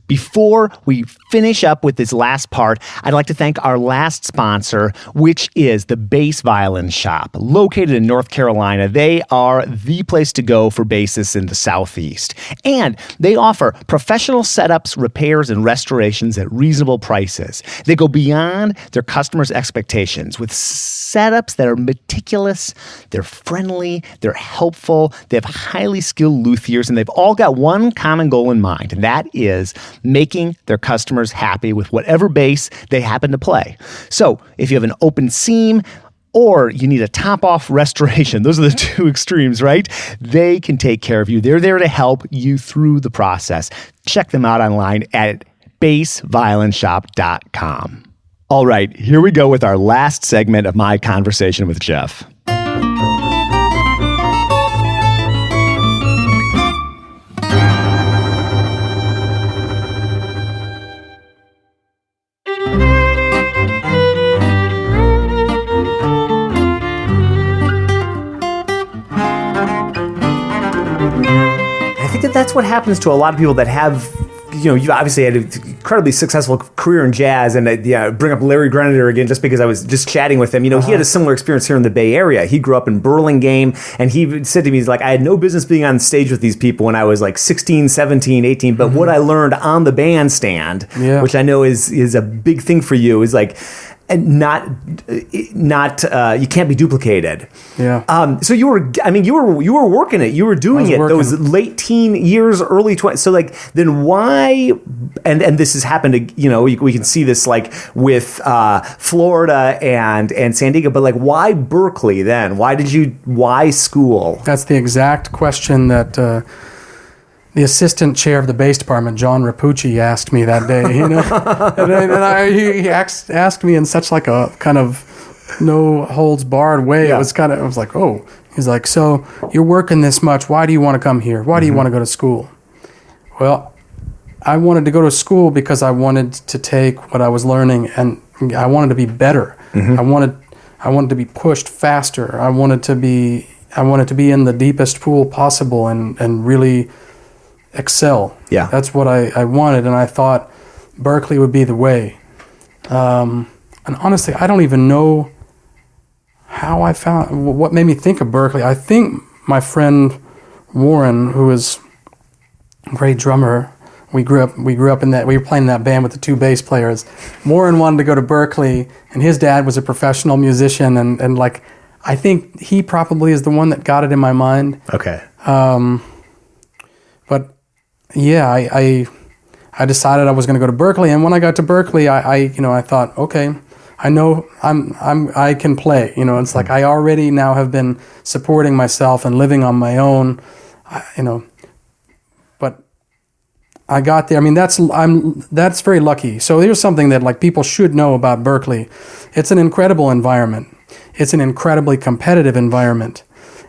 Before we finish up with this last part, I'd like to thank our last sponsor, which is the Bass Violin Shop, located in North Carolina. They are the place to go for bassists in the Southeast. And they offer professional setups, repairs, and restorations at reasonable prices. They go beyond their customers' expectations with setups that are meticulous, they're friendly, they're helpful, they have highly skilled luthiers, and they've all got one common goal in mind, and that is making their customers happy with whatever bass they happen to play. So if you have an open seam or you need a top-off restoration, those are the two extremes, right? They can take care of you. They're there to help you through the process. Check them out online at bassviolinshop.com. All right, here we go with our last segment of my conversation with Jeff. That's what happens to a lot of people that have, you know, you've obviously had an incredibly successful career in jazz, and bring up Larry Grenadier again just because I was just chatting with him. You know, he had a similar experience here in the Bay Area. He grew up in Burlingame, and he said to me, he's like, I had no business being on stage with these people when I was like 16, 17, 18, but what I learned on the bandstand, which I know is a big thing for you, is like, and not you can't be duplicated. Yeah. So you were working it. You were doing it those late teen years, early 20s. So like, then why? And this has happened to, we can see this like with Florida and San Diego. But like, why Berkeley then? Why school? That's the exact question that the assistant chair of the bass department, John Rapucci, asked me that day. He asked me in such like a kind of no holds barred way. Yeah. I was like, oh. He's like, so you're working this much. Why do you want to come here? Why do you want to go to school? Well, I wanted to go to school because I wanted to take what I was learning and I wanted to be better. I wanted to be pushed faster. I wanted to be in the deepest pool possible and really excel. Yeah. That's what I wanted, and I thought Berkeley would be the way. And honestly, I don't even know how I found, what made me think of Berkeley. I think my friend Warren, who is a great drummer, we grew up in that, we were playing in that band with the two bass players. Warren wanted to go to Berkeley, and his dad was a professional musician, and like, I think he probably is the one that got it in my mind. Okay. But yeah, I decided I was going to go to Berkeley, and when I got to Berkeley, I thought, okay, I know I can play. It's like I already now have been supporting myself and living on my own. But I got there. I mean, that's very lucky. So here's something that like people should know about Berkeley. It's an incredible environment. It's an incredibly competitive environment,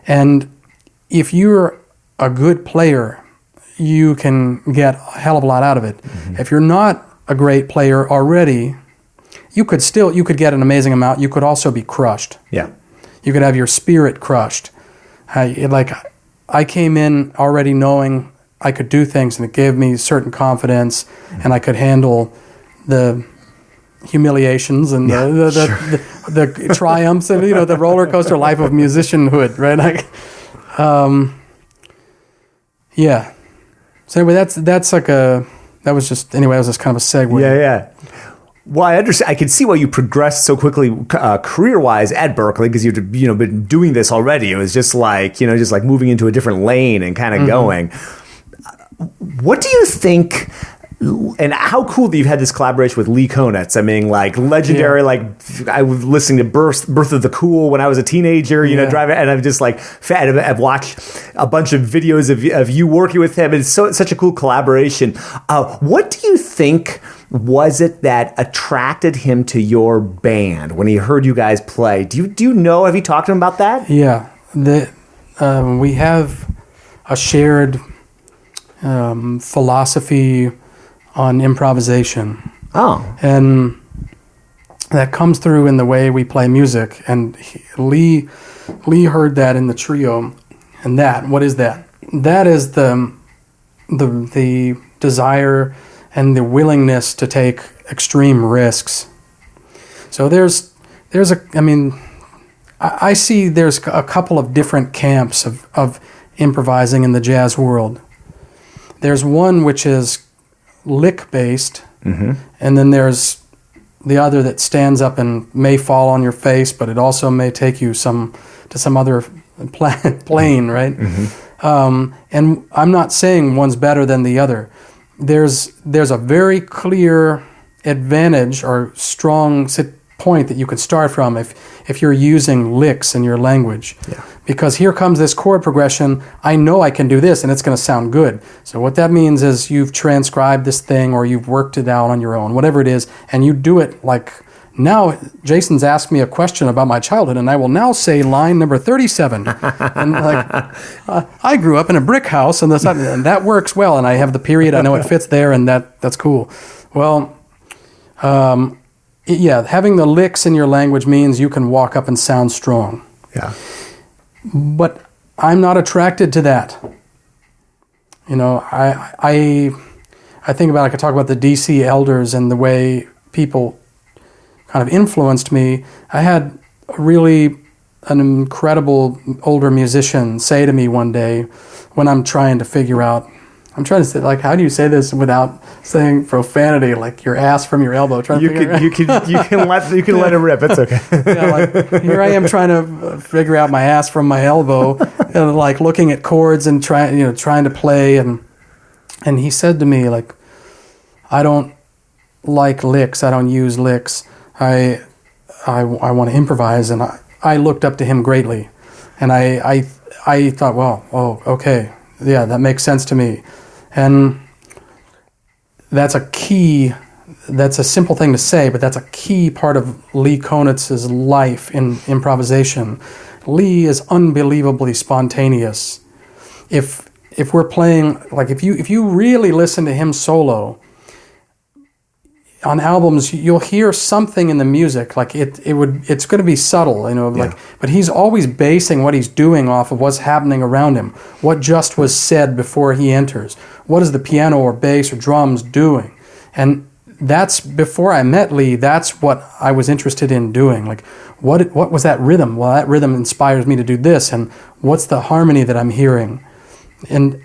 and if you're a good player, you can get a hell of a lot out of it. Mm-hmm. If you're not a great player already, you could get an amazing amount. You could also be crushed. Yeah. You could have your spirit crushed. I came in already knowing I could do things, and it gave me certain confidence, and I could handle the humiliations and the triumphs and the roller coaster life of musicianhood, right? Yeah. So anyway, that was just kind of a segue. Yeah. Well, I understand. I can see why you progressed so quickly career-wise at Berkeley, because you've been doing this already. It was just like moving into a different lane and kind of going. What do you think? And how cool that you've had this collaboration with Lee Konitz. I mean, like legendary. Yeah. Like I was listening to Birth of the Cool when I was a teenager. Driving, and I'm just like fan. I've watched a bunch of videos of you working with him. It's such a cool collaboration. What do you think was it that attracted him to your band when he heard you guys play? Do you know? Have you talked to him about that? Yeah, we have a shared philosophy on improvisation. Oh. And that comes through in the way we play music. And Lee heard that in the trio. And what is that? That is the desire and the willingness to take extreme risks. So I see there's a couple of different camps of improvising in the jazz world. There's one which is lick-based, and then there's the other that stands up and may fall on your face, but it also may take you to some other plane, right? And I'm not saying one's better than the other. There's a very clear advantage or strong point that you can start from if you're using licks in your language. Yeah. Because here comes this chord progression, I know I can do this and it's going to sound good. So what that means is you've transcribed this thing or you've worked it out on your own, whatever it is, and you do it like, now Jason's asked me a question about my childhood and I will now say line number 37. And like, I grew up in a brick house and that works well, and I have the period, I know it fits there, and that's cool. Well, having the licks in your language means you can walk up and sound strong. Yeah. But I'm not attracted to that. I think about, I could talk about the DC elders and the way people kind of influenced me. I had an incredible older musician say to me one day when I'm trying to figure out I'm trying to say, like, how do you say this without saying profanity, like your ass from your elbow? You can let it rip. It's okay. Yeah, like here I am trying to figure out my ass from my elbow, and like looking at chords and trying to play, and he said to me, like, I don't like licks. I don't use licks. I want to improvise, and I looked up to him greatly, and I thought, well, oh, okay, yeah, that makes sense to me. And that's a simple thing to say, but that's a key part of Lee Konitz's life in improvisation. Lee is unbelievably spontaneous. If we're playing, like if you really listen to him solo, on albums, you'll hear something in the music, like it's going to be subtle, like, but he's always basing what he's doing off of what's happening around him, what just was said before he enters, what is the piano or bass or drums doing, and that's, before I met Lee, that's what I was interested in doing, like, what was that rhythm? Well, that rhythm inspires me to do this, and what's the harmony that I'm hearing? And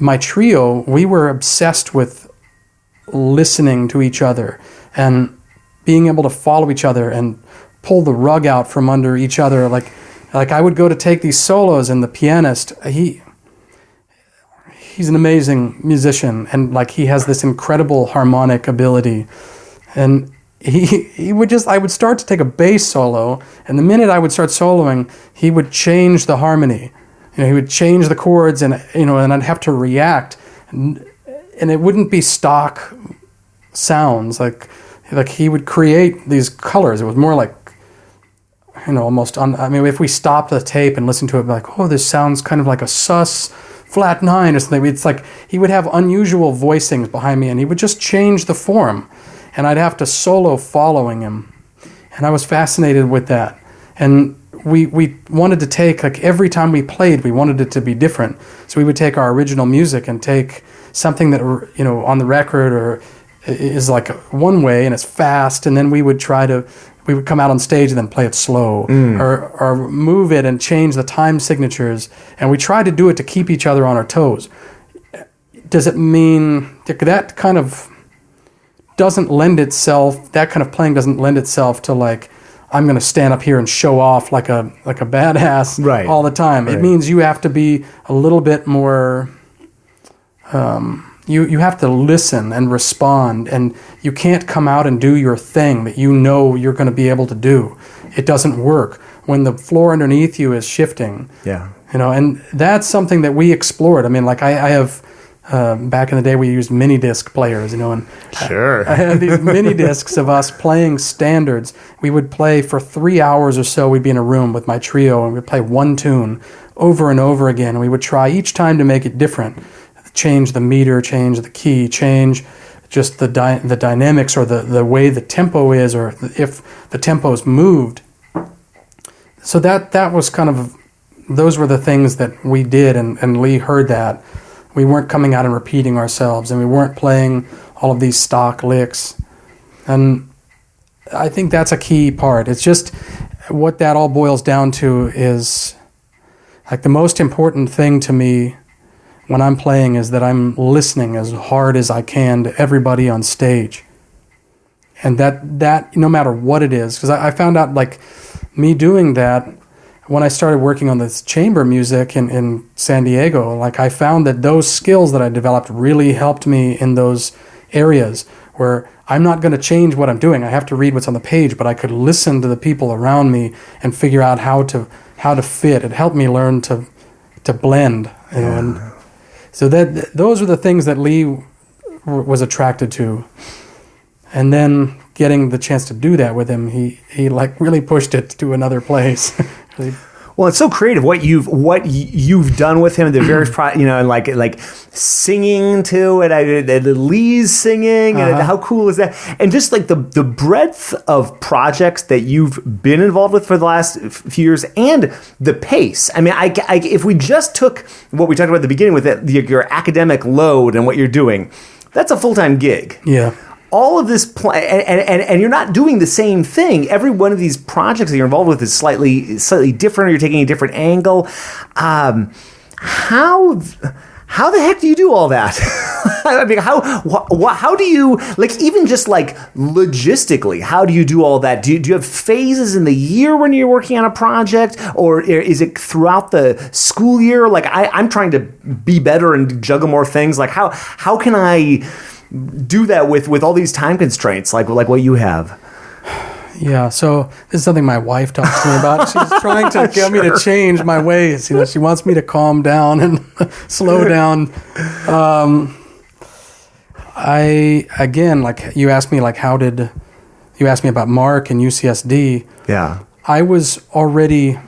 my trio, we were obsessed with listening to each other and being able to follow each other and pull the rug out from under each other. Like I would go to take these solos, and the pianist, he's an amazing musician, and like he has this incredible harmonic ability. And I would start to take a bass solo, and the minute I would start soloing, he would change the harmony. He would change the chords, and and I'd have to react. And it wouldn't be stock sounds, like he would create these colors. It was more like, almost, if we stopped the tape and listened to it, like, oh, this sounds kind of like a sus flat 9 or something. It's like he would have unusual voicings behind me, and he would just change the form, and I'd have to solo following him. And I was fascinated with that. And we wanted to take, like, every time we played, we wanted it to be different. So we would take our original music and take something that, on the record or is like one way and it's fast, and then we would come out on stage and then play it slow, or move it and change the time signatures, and we tried to do it to keep each other on our toes. Does it mean that kind of doesn't lend itself, that kind of playing doesn't lend itself to, like, I'm going to stand up here and show off like a badass all the time. Right. It means you have to be a little bit more, you have to listen and respond, and you can't come out and do your thing that you're going to be able to do. It doesn't work when the floor underneath you is shifting. Yeah. And that's something that we explored. I mean, like I have, back in the day we used mini disc players, and sure. I had these mini discs of us playing standards. We would play for 3 hours or so. We'd be in a room with my trio, and we'd play one tune over and over again. And we would try each time to make it different. Change the meter, change the key, change just the dynamics, or the way the tempo is, or if the tempo's moved. So that was kind of, those were the things that we did, and Lee heard that. We weren't coming out and repeating ourselves, and we weren't playing all of these stock licks. And I think that's a key part. It's just, what that all boils down to is, like, the most important thing to me when I'm playing is that I'm listening as hard as I can to everybody on stage. And that no matter what it is, because I found out, like, me doing that, when I started working on this chamber music in San Diego, like, I found that those skills that I developed really helped me in those areas where I'm not going to change what I'm doing. I have to read what's on the page, but I could listen to the people around me and figure out how to fit. It helped me learn to blend, and so those are the things that Lee was attracted to. And then getting the chance to do that with him, he like really pushed it to another place. Well, it's so creative what you've done with him. The various, and like singing to it, Lee's singing, and how cool is that? And just like the breadth of projects that you've been involved with for the last few years, and the pace. I mean, if we just took what we talked about at the beginning with your academic load and what you're doing, that's a full-time gig. Yeah. All of this and you're not doing the same thing. Every one of these projects that you're involved with is slightly different, or you're taking a different angle. How How the heck do you do all that? I mean, how do you, like, even just like logistically, how do you do all that? Do you have phases in the year when you're working on a project, or is it throughout the school year? Like, I'm trying to be better and juggle more things. Like, how can I do that with all these time constraints, like what you have? Yeah, so this is something my wife talks to me about. She's trying to get me to change my ways. You know, she wants me to calm down and slow down. Like you asked me, you asked me about Mark and UCSD. Yeah. I was already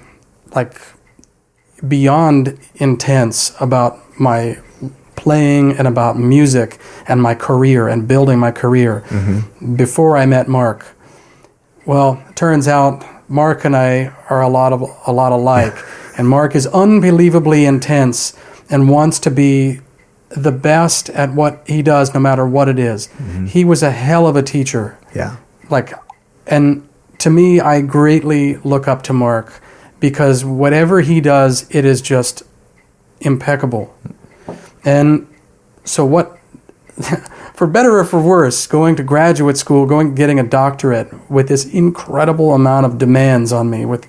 like beyond intense about my playing and about music and my career and building my career before I met Mark. Well, it turns out Mark and I are a lot alike, and Mark is unbelievably intense and wants to be the best at what he does, no matter what it is. He was a hell of a teacher. Yeah. And to me, I greatly look up to Mark because whatever he does, it is just impeccable. And so for better or for worse, going to graduate school, getting a doctorate with this incredible amount of demands on me, with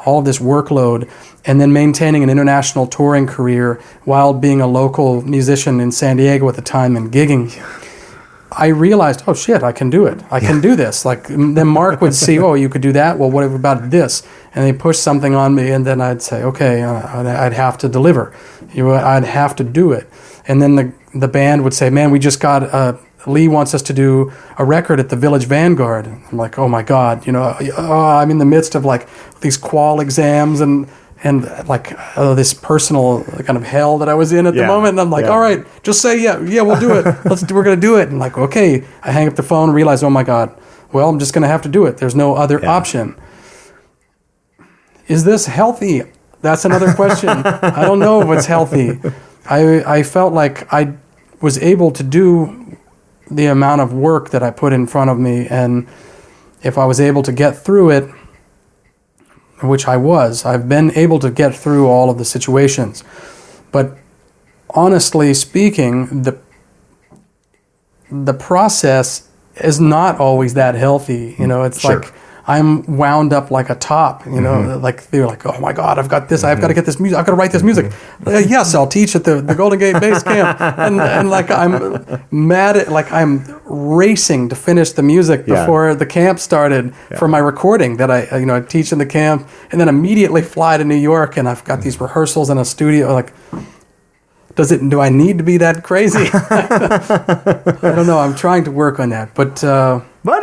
all of this workload, and then maintaining an international touring career while being a local musician in San Diego at the time and gigging, I realized, oh shit, I can do it. I can do this. Like, then Mark would see, oh, you could do that? Well, what about this? And they push something on me, and then I'd say, okay, I'd have to deliver. I'd have to do it. And then the band would say, man, we just got, Lee wants us to do a record at the Village Vanguard. I'm like, oh my God, I'm in the midst of like these qual exams and like this personal kind of hell that I was in at the moment. And I'm like, all right, just say, yeah, we'll do it. We're going to do it. And like, okay, I hang up the phone and realize, oh my God, well, I'm just going to have to do it. There's no other option. Is this healthy? That's another question. I don't know if it's healthy. I felt like I was able to do the amount of work that I put in front of me, and if I was able to get through it, which I've been able to get through all of the situations. But honestly speaking, the process is not always that healthy. It's like I'm wound up like a top, like they're like, oh my God, I've got this, I've got to get this music, I've got to write this music. Yes, I'll teach at the Golden Gate Bass Camp. And like I'm mad at, like I'm racing to finish the music before the camp started for my recording that I teach in the camp, and then immediately fly to New York, and I've got these rehearsals in a studio. Like, do I need to be that crazy? I don't know. I'm trying to work on that, but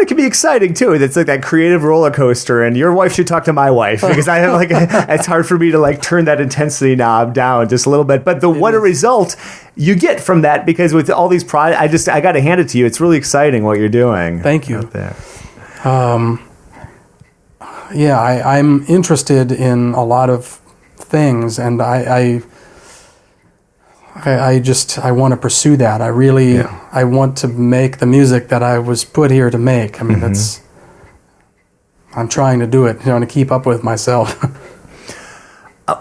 it can be exciting too. It's like that creative roller coaster, and your wife should talk to my wife, because I have it's hard for me to like turn that intensity knob down just a little bit. But what a result you get from that, because with all these projects, I got to hand it to you. It's really exciting what you're doing. Thank you. Out there. I'm interested in a lot of things, and I want to pursue that. I want to make the music that I was put here to make. I mean, I'm trying to do it, to keep up with myself.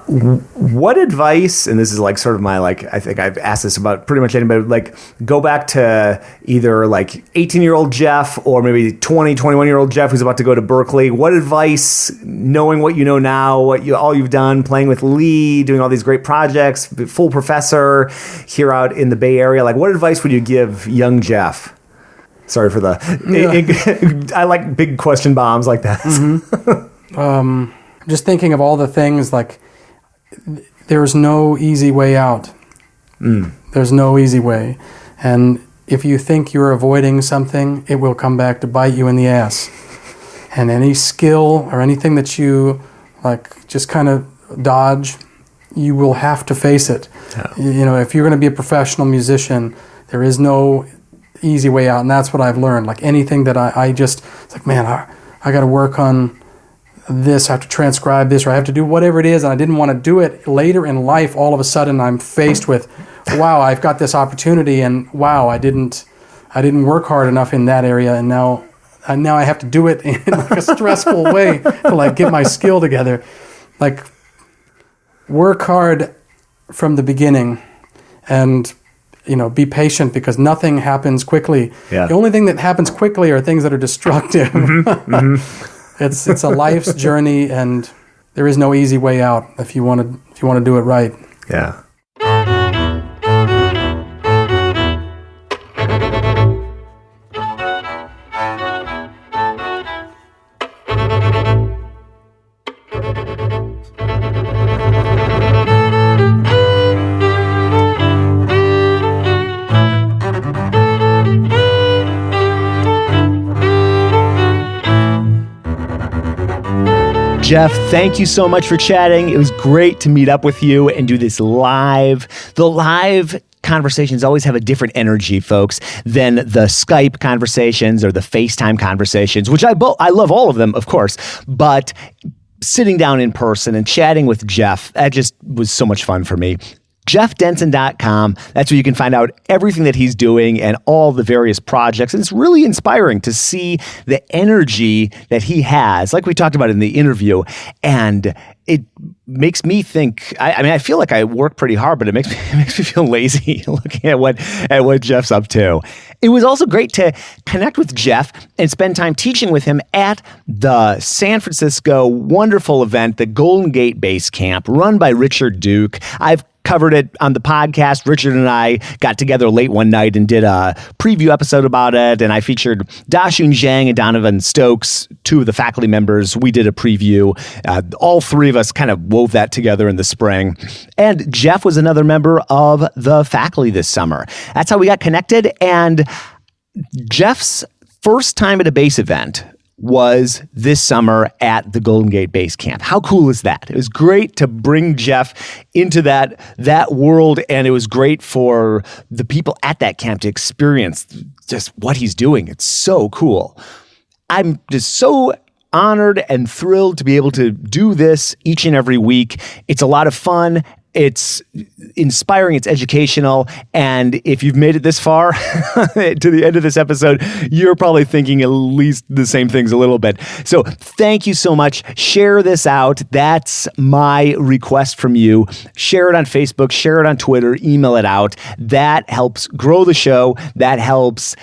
What advice, and this is like sort of my, like, I think I've asked this about pretty much anybody, like go back to either like 18-year-old Jeff or maybe 21-year-old Jeff who's about to go to Berkeley. What advice, knowing what you know now, all you've done, playing with Lee, doing all these great projects, full professor here out in the Bay Area, like what advice would you give young Jeff? Sorry for I like big question bombs like that. Just thinking of all the things, like, there's no easy way out. There's no easy way. And if you think you're avoiding something, it will come back to bite you in the ass. And any skill or anything that you, like, just kind of dodge, you will have to face it. Yeah. If you're going to be a professional musician, there is no easy way out. And that's what I've learned. Like, anything that it's like, man, I got to work on this, I have to transcribe this, or I have to do whatever it is, and I didn't want to do it. Later in life, all of a sudden I'm faced with, wow, I've got this opportunity, and wow, I didn't work hard enough in that area, and now I have to do it in like a stressful way to like get my skill together. Like, work hard from the beginning, and be patient, because nothing happens quickly. Yeah. The only thing that happens quickly are things that are destructive. It's a life's journey, and there is no easy way out if you want to do it right. Yeah. Jeff, thank you so much for chatting. It was great to meet up with you and do this live. The live conversations always have a different energy, folks, than the Skype conversations or the FaceTime conversations, which I love all of them, of course, but sitting down in person and chatting with Jeff, that just was so much fun for me. JeffDenson.com. That's where you can find out everything that he's doing and all the various projects. And it's really inspiring to see the energy that he has, like we talked about in the interview. And it makes me think, I feel like I work pretty hard, but it makes me feel lazy looking at what Jeff's up to. It was also great to connect with Jeff and spend time teaching with him at the San Francisco wonderful event, the Golden Gate Bass Camp, run by Richard Duke. I've covered it on the podcast. Richard and I got together late one night and did a preview episode about it, and I featured Dashun Zhang and Donovan Stokes, two of the faculty members. We did a preview. All three of us kind of wove that together in the spring. And Jeff was another member of the faculty this summer. That's how we got connected, and Jeff's first time at a bass event was this summer at the Golden Gate Bass Camp. How cool is that? It was great to bring Jeff into that world, and it was great for the people at that camp to experience just what he's doing. It's so cool. I'm just so honored and thrilled to be able to do this each and every week. It's a lot of fun. It's inspiring, it's educational, and if you've made it this far to the end of this episode, you're probably thinking at least the same things a little bit. So thank you so much. Share this out. That's my request from you. Share it on Facebook, share it on Twitter, email it out. That helps grow the show. That helps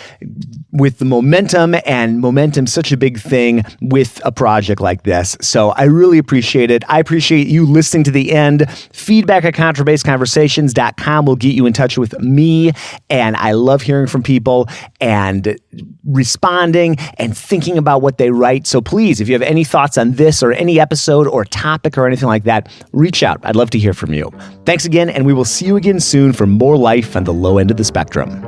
with the momentum, and momentum's such a big thing with a project like this. So I really appreciate it. I appreciate you listening to the end. Feedback at contrabassconversations.com will get you in touch with me, and I love hearing from people and responding and thinking about what they write. So please, if you have any thoughts on this or any episode or topic or anything like that, reach out. I'd love to hear from you. Thanks again, and we will see you again soon for more life on the low end of the spectrum.